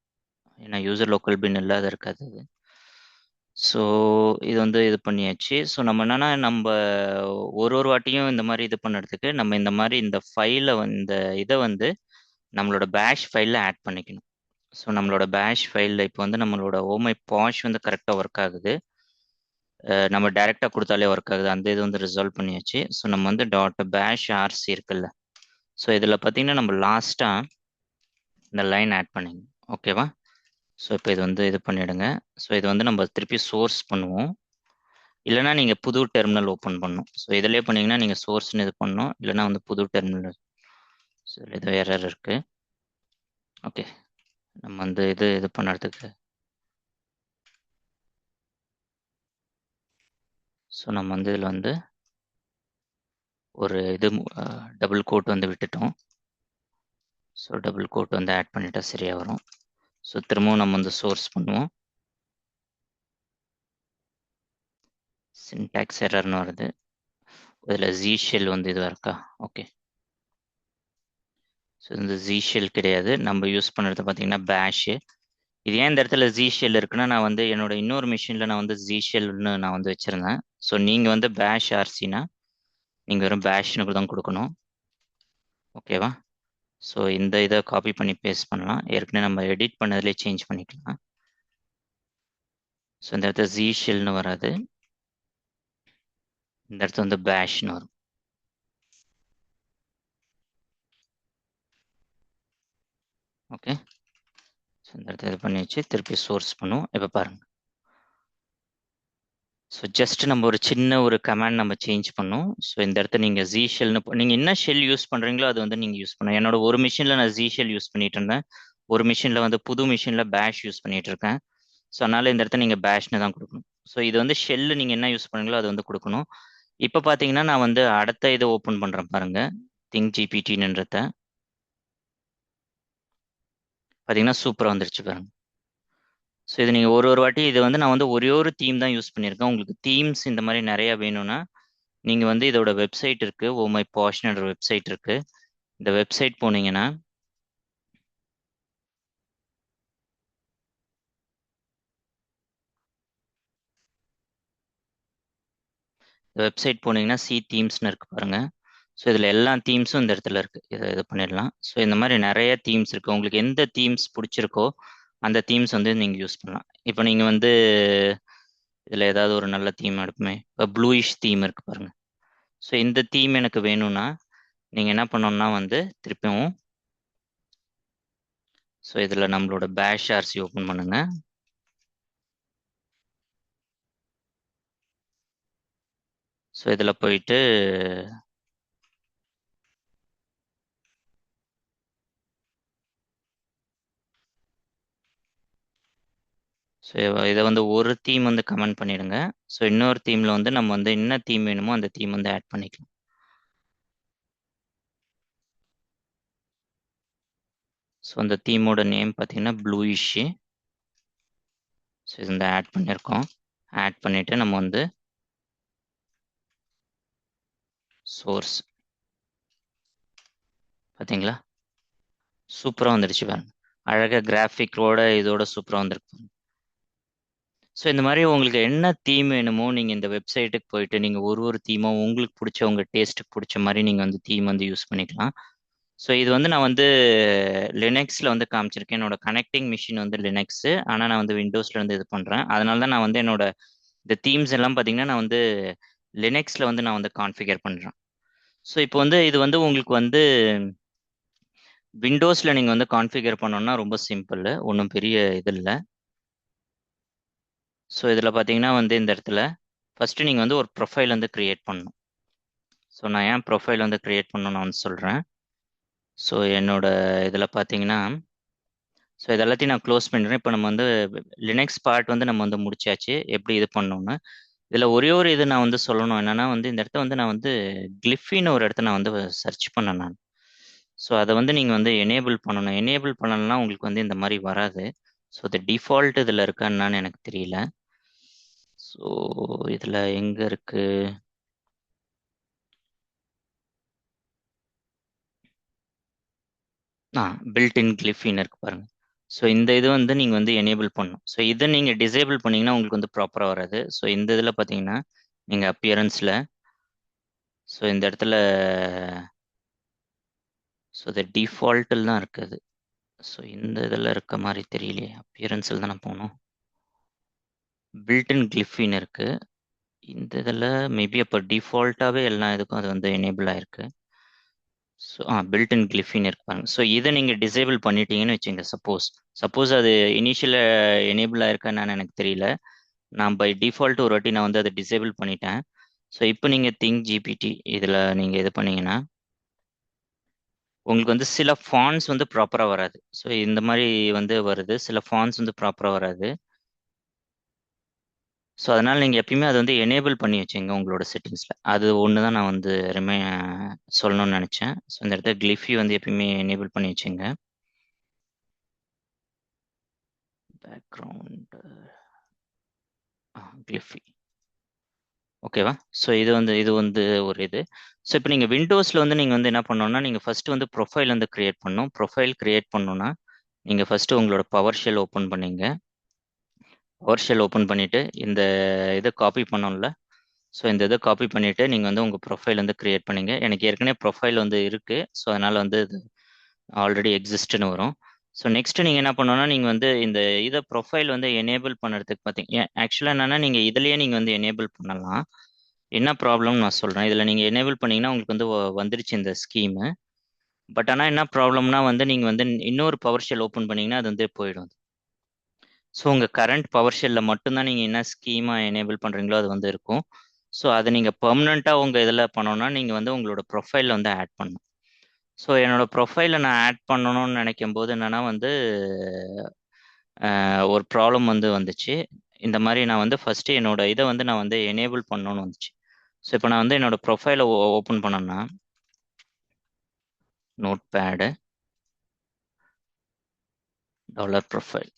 ஏன்னா யூசர் லோக்கல் பின் இல்லாத இருக்காது அது. ஸோ இது வந்து இது பண்ணியாச்சு. ஸோ நம்ம என்னன்னா நம்ம ஒரு வாட்டியும் இந்த மாதிரி இது பண்ணுறதுக்கு நம்ம இந்த மாதிரி இந்த ஃபைலை இந்த இதை வந்து நம்மளோட பேஷ் ஃபைலில் ஆட் பண்ணிக்கணும். ஸோ நம்மளோட பேஷ் ஃபைலில் இப்போ வந்து நம்மளோட ஓமை பாஷ் வந்து கரெக்டாக ஒர்க் ஆகுது. நம்ம டைரெக்டாக கொடுத்தாலே ஒர்க் ஆகுது. அந்த இது வந்து ரிசால்வ் பண்ணியாச்சு. ஸோ நம்ம வந்து .bash.rc இருக்குல்ல. ஸோ இதில் பார்த்தீங்கன்னா நம்ம லாஸ்ட்டாக இந்த லைன் ஆட் பண்ணிங்க. ஓகேவா? ஸோ இப்போ இது வந்து இது பண்ணிவிடுங்க. ஸோ இது வந்து நம்ம திருப்பி சோர்ஸ் பண்ணுவோம். இல்லைனா நீங்கள் புது டெர்மினல் ஓப்பன் பண்ணணும். ஸோ இதிலே பண்ணிங்கன்னா நீங்கள் சோர்ஸ்னு இது பண்ணணும். இல்லைனா வந்து புது டெர்மினல். ஸோ இது எரர் இருக்குது. ஓகே. நம்ம வந்து இது பண்ணுறதுக்கு ஸோ நம்ம வந்து இதில் வந்து ஒரு இது டபுள் கோட் வந்து விட்டுட்டோம். ஸோ டபுள் கோட் வந்து ஆட் பண்ணிட்டா சரியாக வரும். ஸோ திரும்பவும் நம்ம வந்து சோர்ஸ் பண்ணுவோம். சின்டாக்ஸ் எரர்னு வருது. இதில் ஜி ஷெல் வந்து இதுவாக இருக்கா? ஓகே. ஸோ இந்த ஜி ஷெல் கிடையாது. நம்ம யூஸ் பண்ணுறது பார்த்தீங்கன்னா பேஷு. இது ஏன் இந்த இடத்துல ஜி ஷெல் இருக்குன்னா நான் வந்து என்னோட இன்னொரு மிஷினில் நான் வந்து ஜி ஷெல்னு நான் வந்து வச்சுருந்தேன். ஸோ நீங்கள் வந்து பேஷ் ஆர்சினா நீங்கள் வெறும் பேஷ்னு தான் கொடுக்கணும். ஓகேவா? ஸோ இந்த இதை காப்பி பண்ணி பேஸ்ட் பண்ணலாம். ஏற்கனவே நம்ம எடிட் பண்ணதுலேயே சேஞ்ச் பண்ணிக்கலாம். ஸோ இந்த இடத்துல ஜி ஷெல்னு வராது. இந்த இடத்துல வந்து பேஷ்னு வரும். ஓகே. ஸோ இந்த இடத்துல இது பண்ணி வச்சு திருப்பி சோர்ஸ் பண்ணுவோம். இப்போ பாருங்கள். ஸோ ஜஸ்ட் நம்ம ஒரு சின்ன ஒரு கமாண்ட் நம்ம சேஞ்ச் பண்ணோம். ஸோ இந்த இடத்த நீங்கள் ஜி ஷெல்னு நீங்கள் என்ன ஷெல் யூஸ் பண்ணுறீங்களோ அது வந்து நீங்கள் யூஸ் பண்ணணும். என்னோட ஒரு மிஷினில் நான் ஜி ஷெல் யூஸ் பண்ணிட்டு இருந்தேன். ஒரு மிஷினில் வந்து புது மிஷினில் பேஷ் யூஸ் பண்ணிட்டு இருக்கேன். ஸோ அதனால இந்த இடத்த நீங்கள் பேஷ்னு தான் கொடுக்கணும். ஸோ இது வந்து ஷெல்லு நீங்கள் என்ன யூஸ் பண்ணுறீங்களோ அது வந்து கொடுக்கணும். இப்போ பார்த்தீங்கன்னா நான் வந்து அடுத்த இதை ஓப்பன் பண்ணுறேன் பாருங்க, திங்க் ஜிபிடின்றத. பார்த்தீங்கன்னா சூப்பராக வந்துருச்சு பாருங்க. ஸோ இது நீங்கள் ஒரு ஒரு வாட்டி இது வந்து நான் வந்து ஒரே ஒரு தீம் தான் யூஸ் பண்ணியிருக்கேன். உங்களுக்கு தீம்ஸ் இந்த மாதிரி நிறைய வேணும்னா நீங்கள் வந்து இதோட வெப்சைட் இருக்கு, ஓ மை பாஷ்ன்ற வெப்சைட் இருக்கு. இந்த வெப்சைட் போனீங்கன்னா வெப்சைட் போனீங்கன்னா சி தீம்ஸ்னு இருக்கு பாருங்க. ஸோ இதில் எல்லா தீம்ஸும் இந்த இடத்துல இருக்கு. இதை இது பண்ணிடலாம். ஸோ இந்த மாதிரி நிறைய தீம்ஸ் இருக்கு. உங்களுக்கு எந்த தீம்ஸ் பிடிச்சிருக்கோ அந்த தீம்ஸ் வந்து நீங்கள் யூஸ் பண்ணலாம். இப்போ நீங்கள் வந்து இதில் ஏதாவது ஒரு நல்ல தீம் எடுப்புமே, இப்போ ப்ளூயிஷ் தீம் இருக்கு பாருங்க. ஸோ இந்த தீம் எனக்கு வேணும்னா நீங்கள் என்ன பண்ணணும்னா வந்து திருப்பியும் ஸோ இதில் நம்மளோட பேஷ் ஆர்சி ஓப்பன் பண்ணுங்க. ஸோ இதில் போயிட்டு ஸோ இதை வந்து ஒரு தீம் வந்து கமெண்ட் பண்ணிடுங்க. ஸோ இன்னொரு தீமில் வந்து நம்ம வந்து என்ன தீம் வேணுமோ அந்த தீம் வந்து ஆட் பண்ணிக்கலாம். ஸோ அந்த தீமோட நேம் பார்த்தீங்கன்னா ப்ளூயிஷ். ஸோ இந்த ஆட் பண்ணியிருக்கோம். ஆட் பண்ணிவிட்டு நம்ம வந்து சோர்ஸ் பார்த்தீங்களா சூப்பராக வந்துடுச்சு பாருங்க. அழகாக கிராஃபிக்கோட இதோட சூப்பராக வந்துருக்கு. ஸோ இந்த மாதிரி உங்களுக்கு என்ன தீம் வேணுமோ நீங்கள் இந்த வெப்சைட்டுக்கு போயிட்டு நீங்கள் ஒரு ஒரு தீமும் உங்களுக்கு பிடிச்ச உங்கள் டேஸ்ட்டுக்கு பிடிச்ச மாதிரி நீங்கள் வந்து தீம் வந்து யூஸ் பண்ணிக்கலாம். ஸோ இது வந்து நான் வந்து லினக்ஸில் வந்து காமிச்சிருக்கேன். என்னோட கனெக்டிங் மிஷின் வந்து லினக்ஸு, ஆனால் நான் வந்து விண்டோஸில் வந்து இது பண்ணுறேன். அதனால தான் நான் வந்து என்னோட இந்த தீம்ஸ் எல்லாம் பார்த்தீங்கன்னா நான் வந்து லினக்ஸில் வந்து நான் வந்து கான்ஃபிகர் பண்ணுறேன். ஸோ இப்போ வந்து இது வந்து உங்களுக்கு வந்து விண்டோஸில் நீங்கள் வந்து கான்ஃபிகர் பண்ணோன்னா ரொம்ப சிம்பிள், ஒன்றும் பெரிய இது இல்லை. ஸோ இதில் பார்த்தீங்கன்னா வந்து இந்த இடத்துல ஃபஸ்ட்டு நீங்கள் வந்து ஒரு ப்ரொஃபைல் வந்து க்ரியேட் பண்ணணும். ஸோ நான் ஏன் ப்ரொஃபைல் வந்து க்ரியேட் பண்ணணும்னு வந்து சொல்கிறேன். ஸோ என்னோட இதில் பார்த்தீங்கன்னா ஸோ இது எல்லாத்தையும் நான் க்ளோஸ் பண்ணுறேன். இப்போ நம்ம வந்து லினக்ஸ் பார்ட் வந்து நம்ம வந்து முடிச்சாச்சு எப்படி இது பண்ணணும்னு. இதில் ஒரே ஒரு இது நான் வந்து சொல்லணும் என்னன்னா வந்து இந்த இடத்த வந்து நான் வந்து கிளிஃபின்னு ஒரு இடத்த நான் வந்து சர்ச் பண்ணேன் நான். ஸோ அதை வந்து நீங்கள் வந்து எனேபிள் பண்ணணும். எனேபிள் பண்ணலன்னா உங்களுக்கு வந்து இந்த மாதிரி வராது. ஸோ இது டிஃபால்ட் இதில் இருக்கான்னு எனக்கு தெரியல. ஸோ இதில் எங்கே இருக்கு? பில்ட் இன் கிளிஃபின்னு இருக்கு பாருங்க. ஸோ இந்த இது வந்து நீங்கள் வந்து எனேபிள் பண்ணணும். ஸோ இதை நீங்கள் டிசேபிள் பண்ணீங்கன்னா உங்களுக்கு வந்து ப்ராப்பராக வராது. ஸோ இந்த இதில் பார்த்தீங்கன்னா நீங்கள் அப்பியரன்ஸில் ஸோ இந்த இடத்துல ஸோ இது டிஃபால்ட்டில் தான் இருக்குது. ஸோ இந்த இதில் இருக்க மாதிரி தெரியலையே. அப்பியரன்ஸில் தானே போகணும். பில்ட் இன் கிளிஃபின்னு இருக்குது. இந்த இதில் மேபி அப்போ டிஃபால்ட்டாகவே எல்லா இதுக்கும் அது வந்து எனேபிள் ஆயிருக்கு. ஸோ பில்ட் இன் கிளிஃபின்னு இருக்கு பாருங்க. ஸோ இதை நீங்கள் டிசேபிள் பண்ணிட்டீங்கன்னு வச்சுங்க. சப்போஸ் அது இனிஷியல் எனேபிள் ஆயிருக்கான்னு எனக்கு தெரியல. நான் பை டிஃபால்ட் ஒரு வாட்டி நான் வந்து அதை டிசேபிள் பண்ணிட்டேன். ஸோ இப்போ நீங்கள் திங்க் ஜிபிடி இதில் நீங்கள் இது பண்ணீங்கன்னா உங்களுக்கு வந்து சில ஃபாண்ட்ஸ் வந்து ப்ராப்பராக வராது. ஸோ இந்த மாதிரி வந்து வருது, சில ஃபாண்ட்ஸ் வந்து ப்ராப்பராக வராது. ஸோ அதனால் நீங்கள் எப்பயுமே அதை வந்து எனேபிள் பண்ணி வச்சுங்க உங்களோட செட்டிங்ஸில். அது ஒன்று தான் நான் வந்து சொல்லணும்னு நினச்சேன். ஸோ இந்த இடத்துல கிளிஃபி வந்து எப்பயுமே எனேபிள் பண்ணி வச்சுங்க. பேக்ரவுண்ட் கிளிஃபி ஓகேவா. ஸோ இது வந்து ஒரு இது. ஸோ இப்போ நீங்கள் விண்டோஸில் வந்து நீங்கள் வந்து என்ன பண்ணணும்னா நீங்கள் ஃபஸ்ட்டு வந்து ப்ரொஃபைல் வந்து க்ரியேட் பண்ணணும். ப்ரொஃபைல் க்ரியேட் பண்ணணும்னா நீங்கள் ஃபஸ்ட்டு உங்களோட பவர் ஷெல் ஓப்பன் பண்ணீங்க. பவர் ஷெல் ஓப்பன் பண்ணிவிட்டு இந்த இதை காப்பி பண்ணோம்ல. ஸோ இந்த இதை காப்பி பண்ணிவிட்டு நீங்கள் வந்து உங்கள் ப்ரொஃபைல் வந்து க்ரியேட் பண்ணீங்க. எனக்கு ஏற்கனவே ப்ரொஃபைல் வந்து இருக்குது. ஸோ அதனால் வந்து இது ஆல்ரெடி எக்ஸிஸ்ட்னு வரும். ஸோ நெக்ஸ்ட் நீங்கள் என்ன பண்ணணும்னா நீங்கள் வந்து இந்த இதை ப்ரொஃபைல் வந்து எனேபிள் பண்ணுறதுக்கு பார்த்தீங்க ஆக்சுவலாக என்னென்னா நீங்கள் இதுலேயே நீங்கள் வந்து எனேபிள் பண்ணலாம். என்ன ப்ராப்ளம்னு நான் சொல்கிறேன். இதில் நீங்கள் எனேபிள் பண்ணிங்கன்னா உங்களுக்கு வந்து வந்துருச்சு இந்த ஸ்கீமு. பட் ஆனால் என்ன ப்ராப்ளம்னா வந்து நீங்கள் வந்து இன்னொரு பவர் ஷெல் ஓப்பன் பண்ணிங்கன்னா அது வந்து போயிடும். ஸோ உங்கள் கரண்ட் பவர் ஷெல்லில் மட்டும்தான் நீங்கள் என்ன ஸ்கீமாக எனேபிள் பண்ணுறீங்களோ அது வந்து இருக்கும். ஸோ அதை நீங்கள் பெர்மனண்ட்டாக உங்கள் இதில் பண்ணோன்னா நீங்கள் வந்து உங்களோட ப்ரொஃபைலில் வந்து ஆட் பண்ணணும். ஸோ என்னோட ப்ரொஃபைலை நான் ஆட் பண்ணணும்னு நினைக்கும் போது என்னென்னா வந்து ஒரு ப்ராப்ளம் வந்து வந்துச்சு. இந்த மாதிரி நான் வந்து ஃபஸ்ட்டு என்னோட இதை வந்து நான் வந்து எனேபிள் பண்ணணும்னு வந்துச்சு. ஸோ இப்போ நான் வந்து என்னோட ப்ரொஃபைலை ஓப்பன் பண்ணேன்னா notepad dollar profile.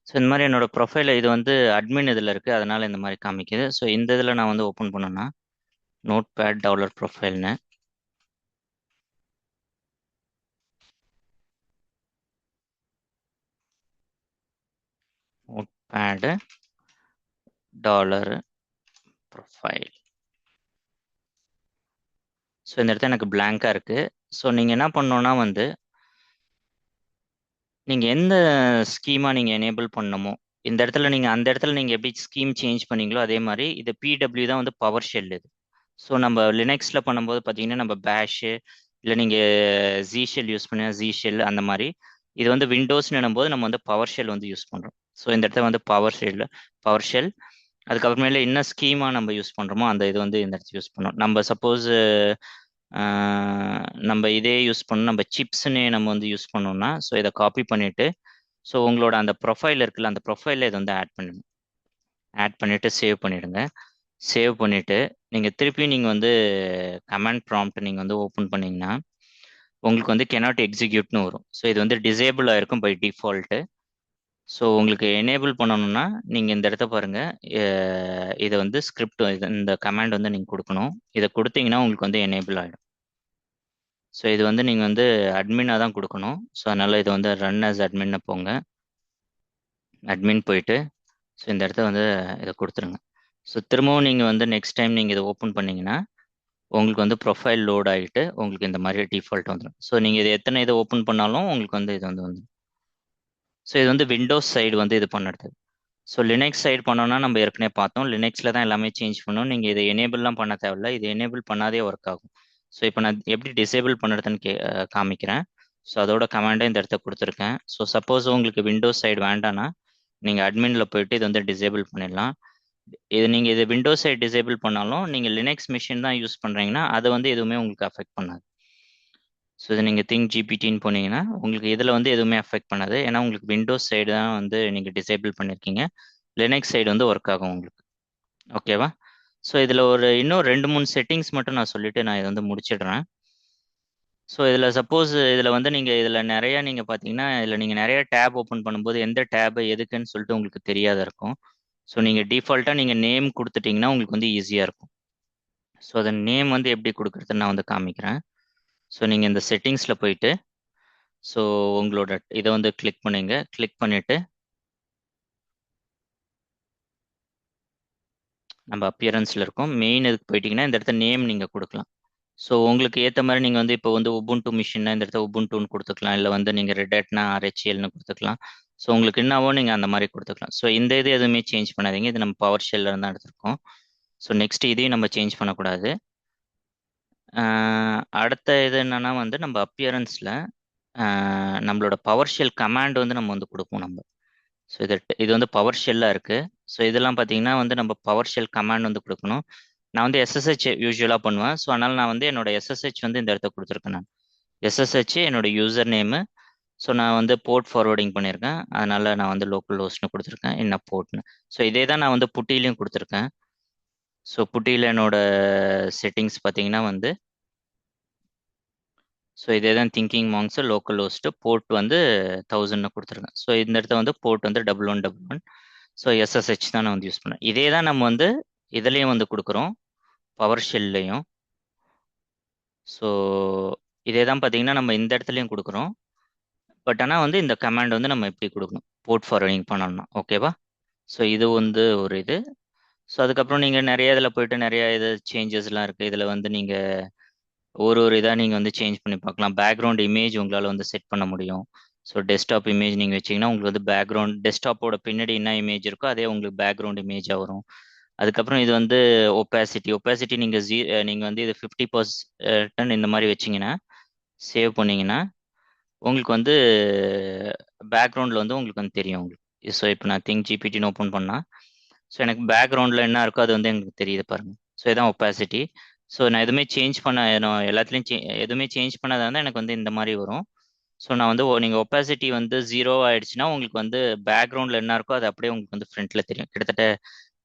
So இந்த மாதிரி என்னோட ப்ரொஃபைல இது வந்து அட்மின் இதில் இருக்குது, அதனால இந்த மாதிரி காமிக்குது. ஸோ இந்த இதில் நான் வந்து ஓப்பன் பண்ணேன்னா நோட் பேட் டாலர் ப்ரொஃபைல்னு notepad dollar profile. So இந்த இடத்துல எனக்கு பிளாங்காக இருக்குது. ஸோ நீங்கள் என்ன பண்ணணுன்னா வந்து நீங்கள் எந்த ஸ்கீமாக நீங்கள் எனேபிள் பண்ணணுமோ இந்த இடத்துல நீங்கள் அந்த இடத்துல நீங்கள் எப்படி ஸ்கீம் சேஞ்ச் பண்ணீங்களோ அதே மாதிரி இது பிடபிள்யூ தான் வந்து பவர் ஷெல் இது. ஸோ நம்ம லினக்ஸில் பண்ணும்போது பார்த்தீங்கன்னா நம்ம பேஷு இல்லை நீங்கள் ஜி ஷெல் யூஸ் பண்ண ஜி ஷெல் அந்த மாதிரி. இது வந்து விண்டோஸ்னு போது நம்ம வந்து பவர் ஷெல் வந்து யூஸ் பண்ணுறோம். ஸோ இந்த இடத்துல வந்து பவர் ஷெல் அதுக்கப்புறமேல என்ன ஸ்கீமாக நம்ம யூஸ் பண்ணுறோமோ அந்த இது வந்து இந்த இடத்துல யூஸ் பண்ணோம். நம்ம சப்போஸ் நம்ம இதே யூஸ் பண்ணணும், நம்ம சிப்ஸ்னே நம்ம வந்து யூஸ் பண்ணோம்னா ஸோ இதை காப்பி பண்ணிவிட்டு ஸோ உங்களோட அந்த ப்ரொஃபைல் இருக்குல்ல அந்த ப்ரொஃபைலில் இதை வந்து ஆட் பண்ணிடுங்க. ஆட் பண்ணிவிட்டு சேவ் பண்ணிவிடுங்க. சேவ் பண்ணிவிட்டு நீங்கள் திருப்பி நீங்கள் வந்து கமாண்ட் ப்ராம்ப்ட் நீங்கள் வந்து ஓப்பன் பண்ணிங்கன்னா உங்களுக்கு வந்து கெனாட் எக்ஸிக்யூட்னு வரும். ஸோ இது வந்து டிசேபிள் ஆகிருக்கும் பை டிஃபால்ட்டு. ஸோ உங்களுக்கு எனேபிள் பண்ணணும்னா நீங்கள் இந்த இடத்த பாருங்கள், இதை வந்து ஸ்கிரிப்ட் இந்த கமாண்ட் வந்து நீங்கள் கொடுக்கணும். இதை கொடுத்தீங்கன்னா உங்களுக்கு வந்து எனேபிள் ஆகிடும். ஸோ இது வந்து நீங்கள் வந்து அட்மினாக தான் கொடுக்கணும். ஸோ அதனால் இது வந்து ரன் ஆஸ் அட்மின்னு போங்க. அட்மின் போயிட்டு ஸோ இந்த இடத்த வந்து இதை கொடுத்துருங்க. ஸோ திரும்பவும் நீங்கள் வந்து நெக்ஸ்ட் டைம் நீங்கள் இதை ஓப்பன் பண்ணிங்கன்னா உங்களுக்கு வந்து ப்ரொஃபைல் லோட் ஆகிட்டு உங்களுக்கு இந்த மாதிரி டிஃபால்ட் வந்துடும். ஸோ நீங்கள் இது எத்தனை இதை ஓப்பன் பண்ணாலும் உங்களுக்கு வந்து இது வந்து வந்துடும். ஸோ இது வந்து விண்டோஸ் சைடு வந்து இது பண்ணுறது. ஸோ லினக்ஸ் சைடு பண்ணோன்னா நம்ம ஏற்கனவே பார்த்தோம், லினக்ஸில் தான் எல்லாமே சேஞ்ச் பண்ணணும். நீங்கள் இதை எனேபிள்லாம் பண்ண தேவையில்ல, இது எனேபிள் பண்ணாதே ஒர்க் ஆகும். ஸோ இப்போ நான் எப்படி டிசேபிள் பண்ணுறதுன்னு காமிக்கிறேன். ஸோ அதோட கமாண்டை இந்த இடத்த கொடுத்துருக்கேன். ஸோ சப்போஸ் உங்களுக்கு விண்டோஸ் சைடு வேண்டாம்னா நீங்கள் அட்மினில் போயிட்டு இது வந்து டிசேபிள் பண்ணிடலாம். நீங்கள் இது விண்டோஸ் சைடு டிசேபிள் பண்ணாலும் நீங்கள் லினக்ஸ் மிஷின் தான் யூஸ் பண்ணுறீங்கன்னா அது வந்து எதுவுமே உங்களுக்கு அஃபெக்ட் பண்ணாது. ஸோ இது நீங்கள் திங்க் ஜிபிடின்னு போனீங்கன்னா உங்களுக்கு இதில் வந்து எதுவுமே அஃபெக்ட் பண்ணாது. ஏன்னா உங்களுக்கு விண்டோஸ் சைடு தான் வந்து நீங்கள் டிசேபிள் பண்ணியிருக்கீங்க, லினக்ஸ் சைடு வந்து ஒர்க் ஆகும் உங்களுக்கு. ஓகேவா? ஸோ இதில் இன்னும் 2-3 செட்டிங்ஸ் மட்டும் நான் சொல்லிவிட்டு நான் இதை வந்து முடிச்சிடுறேன். ஸோ இதில் சப்போஸ் இதில் வந்து நீங்கள் இதில் நிறையா நீங்கள் பார்த்தீங்கன்னா இதில் நீங்கள் நிறைய டேப் ஓப்பன் பண்ணும்போது எந்த டேபு எதுக்குன்னு சொல்லிட்டு உங்களுக்கு தெரியாத இருக்கும். ஸோ நீங்கள் டிஃபால்ட்டாக நீங்கள் நேம் கொடுத்துட்டிங்கன்னா உங்களுக்கு வந்து ஈஸியாக இருக்கும். ஸோ அந்த நேம் வந்து எப்படி கொடுக்குறதுன்னு நான் வந்து காமிக்கிறேன். ஸோ நீங்கள் இந்த செட்டிங்ஸில் போயிட்டு ஸோ உங்களோட இதை வந்து கிளிக் பண்ணுங்க. கிளிக் பண்ணிவிட்டு நம்ம அப்பியரன்ஸில் இருக்கும் மெயின் இதுக்கு போயிட்டீங்கன்னா இந்த இடத்த நேம் நீங்கள் கொடுக்கலாம். ஸோ உங்களுக்கு ஏற்ற மாதிரி நீங்கள் வந்து இப்போ வந்து உபுண்டு மிஷின்னா இந்த இடத்த உபுண்டுன்னு கொடுத்துக்கலாம், இல்லை வந்து நீங்கள் ரெட்ஹேட்னா ஆர்ஹெச்எல்னு கொடுத்துக்கலாம். ஸோ உங்களுக்கு என்னவோ நீங்கள் அந்த மாதிரி கொடுத்துக்கலாம். ஸோ இந்த இது எதுவுமே சேஞ்ச் பண்ணாதீங்க, இது நம்ம பவர் ஷெல்லில் இருந்தால் எடுத்திருக்கோம். ஸோ நெக்ஸ்ட் இதையும் நம்ம சேஞ்ச் பண்ணக்கூடாது. அடுத்த இது என்னன்னா வந்து நம்ம அப்பியரன்ஸில் நம்மளோட பவர் ஷெல் கமாண்ட் வந்து நம்ம வந்து கொடுப்போம் நம்ம. ஸோ இது வந்து பவர் ஷெல்லாக இருக்குது. ஸோ இதெல்லாம் பார்த்தீங்கன்னா வந்து நம்ம பவர் ஷெல் கமாண்ட் வந்து கொடுக்கணும். நான் வந்து எஸ்எஸ்ஹெச் யூஸ்வலாக பண்ணுவேன். ஸோ அதனால் நான் வந்து என்னோட எஸ்எஸ்ஹெச் வந்து இந்த இடத்த கொடுத்துருக்கேன். நான் எஸ்எஸ்ஹெச் என்னோட யூசர் நேமு. ஸோ நான் வந்து போர்ட் ஃபார்வர்டிங் பண்ணியிருக்கேன், அதனால் நான் வந்து லோக்கல் ஹோஸ்ட்னு கொடுத்துருக்கேன், என்ன போர்ட்னு. ஸோ இதே தான் நான் வந்து புட்டிலையும் கொடுத்துருக்கேன். ஸோ புட்டியில் என்னோட செட்டிங்ஸ் பார்த்தீங்கன்னா வந்து ஸோ இதே தான் திங்கிங் மாங்க்ஸு லோக்கல் ஹோஸ்ட்டு போர்ட் வந்து 1000 கொடுத்துருக்கேன். ஸோ இந்த இடத்த வந்து போர்ட் வந்து 1111. ஸோ எஸ்எஸ்ஹெச் தான் நான் வந்து யூஸ் பண்ணேன். இதே தான் நம்ம வந்து இதுலேயும் வந்து கொடுக்குறோம் பவர் ஷெல்லையும். ஸோ இதே தான் பார்த்தீங்கன்னா நம்ம இந்த இடத்துலையும் கொடுக்குறோம். பட் ஆனால் வந்து இந்த கமாண்ட் வந்து நம்ம எப்படி கொடுக்கணும் போர்ட் ஃபார்வர்டிங் பண்ணணும்னா. ஓகேவா? ஸோ இது வந்து ஒரு இது. ஸோ அதுக்கப்புறம் நீங்கள் நிறைய இதில் போயிட்டு நிறைய இது சேஞ்சஸ்லாம் இருக்குது. இதில் வந்து நீங்கள் ஒரு இதாக நீங்கள் வந்து சேஞ்ச் பண்ணி பார்க்கலாம். பேக்ரவுண்ட் இமேஜ் உங்களால் வந்து செட் பண்ண முடியும். ஸோ டெஸ்க்டாப் இமேஜ் நீங்கள் வச்சிங்கன்னா உங்களுக்கு வந்து பேக்ரவுண்ட் டெஸ்க்டாப்போட பின்னாடி என்ன இமேஜ் இருக்கோ அதே உங்களுக்கு பேக்ரவுண்ட் இமேஜாக வரும். அதுக்கப்புறம் இது வந்து ஒப்பாசிட்டி நீங்கள் வந்து இது 50% இந்த மாதிரி வச்சிங்கன்னா சேவ் பண்ணிங்கன்னா உங்களுக்கு வந்து பேக்ரவுண்டில் வந்து உங்களுக்கு வந்து தெரியும் உங்களுக்கு. ஸோ இப்போ நான் திங்க் ஜிபிடின்னு ஓப்பன் பண்ணால், ஸோ எனக்கு பேக்ரவுண்டில் என்ன இருக்கோ அது வந்து எனக்கு தெரியுது பாருங்க. ஸோ இதான் ஒப்பாசிட்டி. ஸோ நான் எதுவுமே சேஞ்ச் பண்ண, நான் எல்லாத்துலேயும் எதுவுமே சேஞ்ச் பண்ணாதான் இருந்தால் எனக்கு வந்து இந்த மாதிரி வரும். ஸோ நான் வந்து நீங்கள் ஒப்பாசிட்டி வந்து 0 ஆயிடுச்சுன்னா உங்களுக்கு வந்து பேக்ரவுண்டில் என்ன இருக்கோ அது அப்படியே உங்களுக்கு வந்து ஃப்ரண்ட்டில் தெரியும். கிட்டத்தட்ட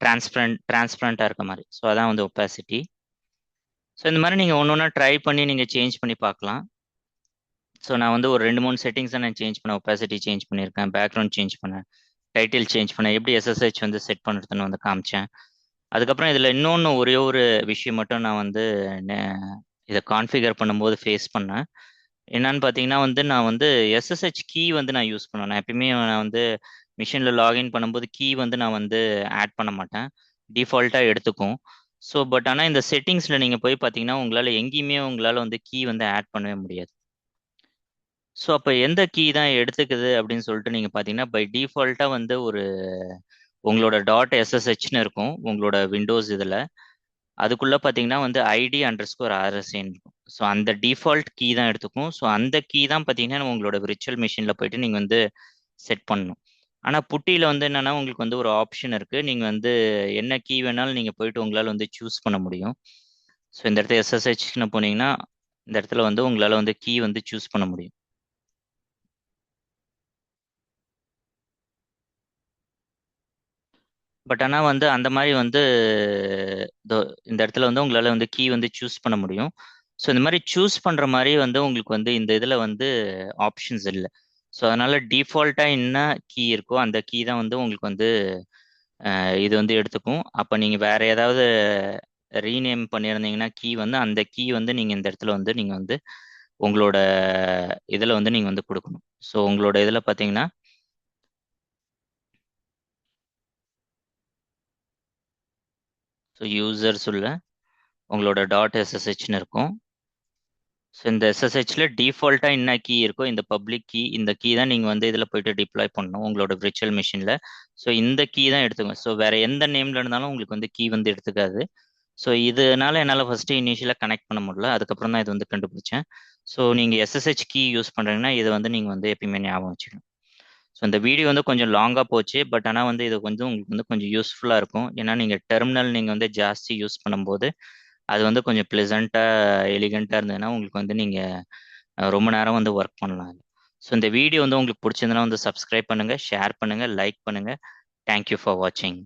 டிரான்ஸ்பரண்ட்டாக இருக்க மாதிரி. ஸோ அதான் வந்து ஒப்பாசிட்டி. ஸோ இந்த மாதிரி நீங்கள் ஒன்று ஒன்றா ட்ரை பண்ணி நீங்கள் சேஞ்ச் பண்ணி பார்க்கலாம். ஸோ நான் வந்து ஒரு 2 3 செட்டிங்ஸை நான் சேஞ்ச் பண்ணேன். ஒப்பாசிட்டி சேஞ்ச் பண்ணியிருக்கேன், பேக்ரவுண்ட் சேஞ்ச் பண்ணேன், டைட்டில் சேஞ்ச் பண்ணேன், எப்படி எஸ்எஸ்ஹெச் வந்து செட் பண்ணுறதுன்னு வந்து காமிச்சேன். அதுக்கப்புறம் இதில் இன்னொன்று ஒரே ஒரு விஷயம் மட்டும் நான் வந்து இதை கான்ஃபிகர் பண்ணும்போது ஃபேஸ் பண்ணேன். என்னன்னு பார்த்தீங்கன்னா வந்து நான் வந்து எஸ்எஸ்ஹெச் கீ வந்து நான் யூஸ் பண்ணுவேன். நான் எப்பயுமே நான் வந்து மிஷினில் லாகின் பண்ணும்போது கீ வந்து நான் வந்து ஆட் பண்ண மாட்டேன், டிஃபால்ட்டாக எடுத்துக்கும். ஸோ பட் ஆனால் இந்த செட்டிங்ஸில் நீங்கள் போய் பார்த்தீங்கன்னா உங்களால் எங்கேயுமே உங்களால் வந்து கீ வந்து ஆட் பண்ணவே முடியாது. ஸோ அப்போ எந்த கீ தான் எடுத்துக்குது அப்படின்னு சொல்லிட்டு நீங்கள் பார்த்தீங்கன்னா பை டிஃபால்ட்டாக வந்து ஒரு உங்களோட டாட் எஸ்எஸ்ஹெச்னு இருக்கும் உங்களோட விண்டோஸ் இதில். அதுக்குள்ளே பார்த்தீங்கன்னா வந்து ஐடி அண்டர்ஸ்கோர் ஆர்எஸ்ஏன்னு இருக்கும். ஸோ அந்த டிஃபால்ட் கீ தான் எடுத்துக்கும். ஸோ அந்த கீ தான் பார்த்தீங்கன்னா உங்களோட விர்ச்சுவல் மிஷினில் போயிட்டு நீங்கள் வந்து செட் பண்ணணும். ஆனால் புட்டியில் வந்து என்னென்னா உங்களுக்கு வந்து ஒரு ஆப்ஷன் இருக்குது. நீங்கள் வந்து என்ன கீ வேணாலும் நீங்கள் போயிட்டு உங்களால் வந்து சூஸ் பண்ண முடியும். ஸோ இந்த இடத்துல எஸ்எஸ்ஹெச்னு போனீங்கன்னா இந்த இடத்துல வந்து உங்களால் வந்து கீ வந்து சூஸ் பண்ண முடியும். பட் ஆனால் வந்து அந்த மாதிரி வந்து இந்த இடத்துல வந்து உங்களால் வந்து கீ வந்து சூஸ் பண்ண முடியும். ஸோ இந்த மாதிரி சூஸ் பண்ணுற மாதிரி வந்து உங்களுக்கு வந்து இந்த இதில் வந்து ஆப்ஷன்ஸ் இல்லை. ஸோ அதனால டிஃபால்ட்டாக என்ன கீ இருக்கோ அந்த கீ தான் வந்து உங்களுக்கு வந்து இது வந்து எடுத்துக்கும். அப்போ நீங்கள் வேற ஏதாவது ரீநேம் பண்ணியிருந்தீங்கன்னா கீ வந்து அந்த கீ வந்து நீங்கள் இந்த இடத்துல வந்து நீங்கள் வந்து உங்களோட இதில் வந்து நீங்கள் வந்து கொடுக்கணும். ஸோ உங்களோட இதில் பார்த்தீங்கன்னா ஸோ யூசர்ஸ் உள்ள உங்களோட டாட் எஸ்எஸ்ஹெச்னு இருக்கும். ஸோ இந்த எஸ்எஸ்ஹெச்ல டிஃபால்ட்டாக என்ன கீ இருக்கோ இந்த பப்ளிக் கீ, இந்த கீ தான் நீங்கள் வந்து இதில் போயிட்டு டிப்ளாய் பண்ணணும் உங்களோட விர்ச்சுவல் மிஷினில். ஸோ இந்த கீ தான் எடுத்துக்கணும். ஸோ வேற எந்த நேம்ல இருந்தாலும் உங்களுக்கு வந்து கீ வந்து எடுத்துக்காது. ஸோ இதனால என்னால் ஃபஸ்ட்டு இனிஷியலாக கனெக்ட் பண்ண முடியல, அதுக்கப்புறம் தான் இது வந்து கண்டுபிடிச்சேன். ஸோ நீங்கள் எஸ்எஸ்ஹெச் கீ யூஸ் பண்ணுறீங்கன்னா இதை வந்து நீங்கள் வந்து எப்பயுமே ஞாபகம் வச்சுக்கணும். ஸோ இந்த வீடியோ வந்து கொஞ்சம் லாங்காக போச்சு, பட் ஆனால் வந்து இது கொஞ்சம் உங்களுக்கு வந்து கொஞ்சம் யூஸ்ஃபுல்லாக இருக்கும். ஏன்னா நீங்கள் டெர்மினல் நீங்கள் வந்து ஜாஸ்தி யூஸ் பண்ணும்போது அது வந்து கொஞ்சம் ப்ளசண்ட்டாக எலிகண்ட்டாக இருந்ததுன்னா உங்களுக்கு வந்து நீங்கள் ரொம்ப நேரம் வந்து ஒர்க் பண்ணலாம். ஸோ இந்த வீடியோ வந்து உங்களுக்கு பிடிச்சிருந்தனா வந்து சப்ஸ்கிரைப் பண்ணுங்கள், ஷேர் பண்ணுங்கள், லைக் பண்ணுங்கள். தேங்க்யூ ஃபார் வாட்சிங்.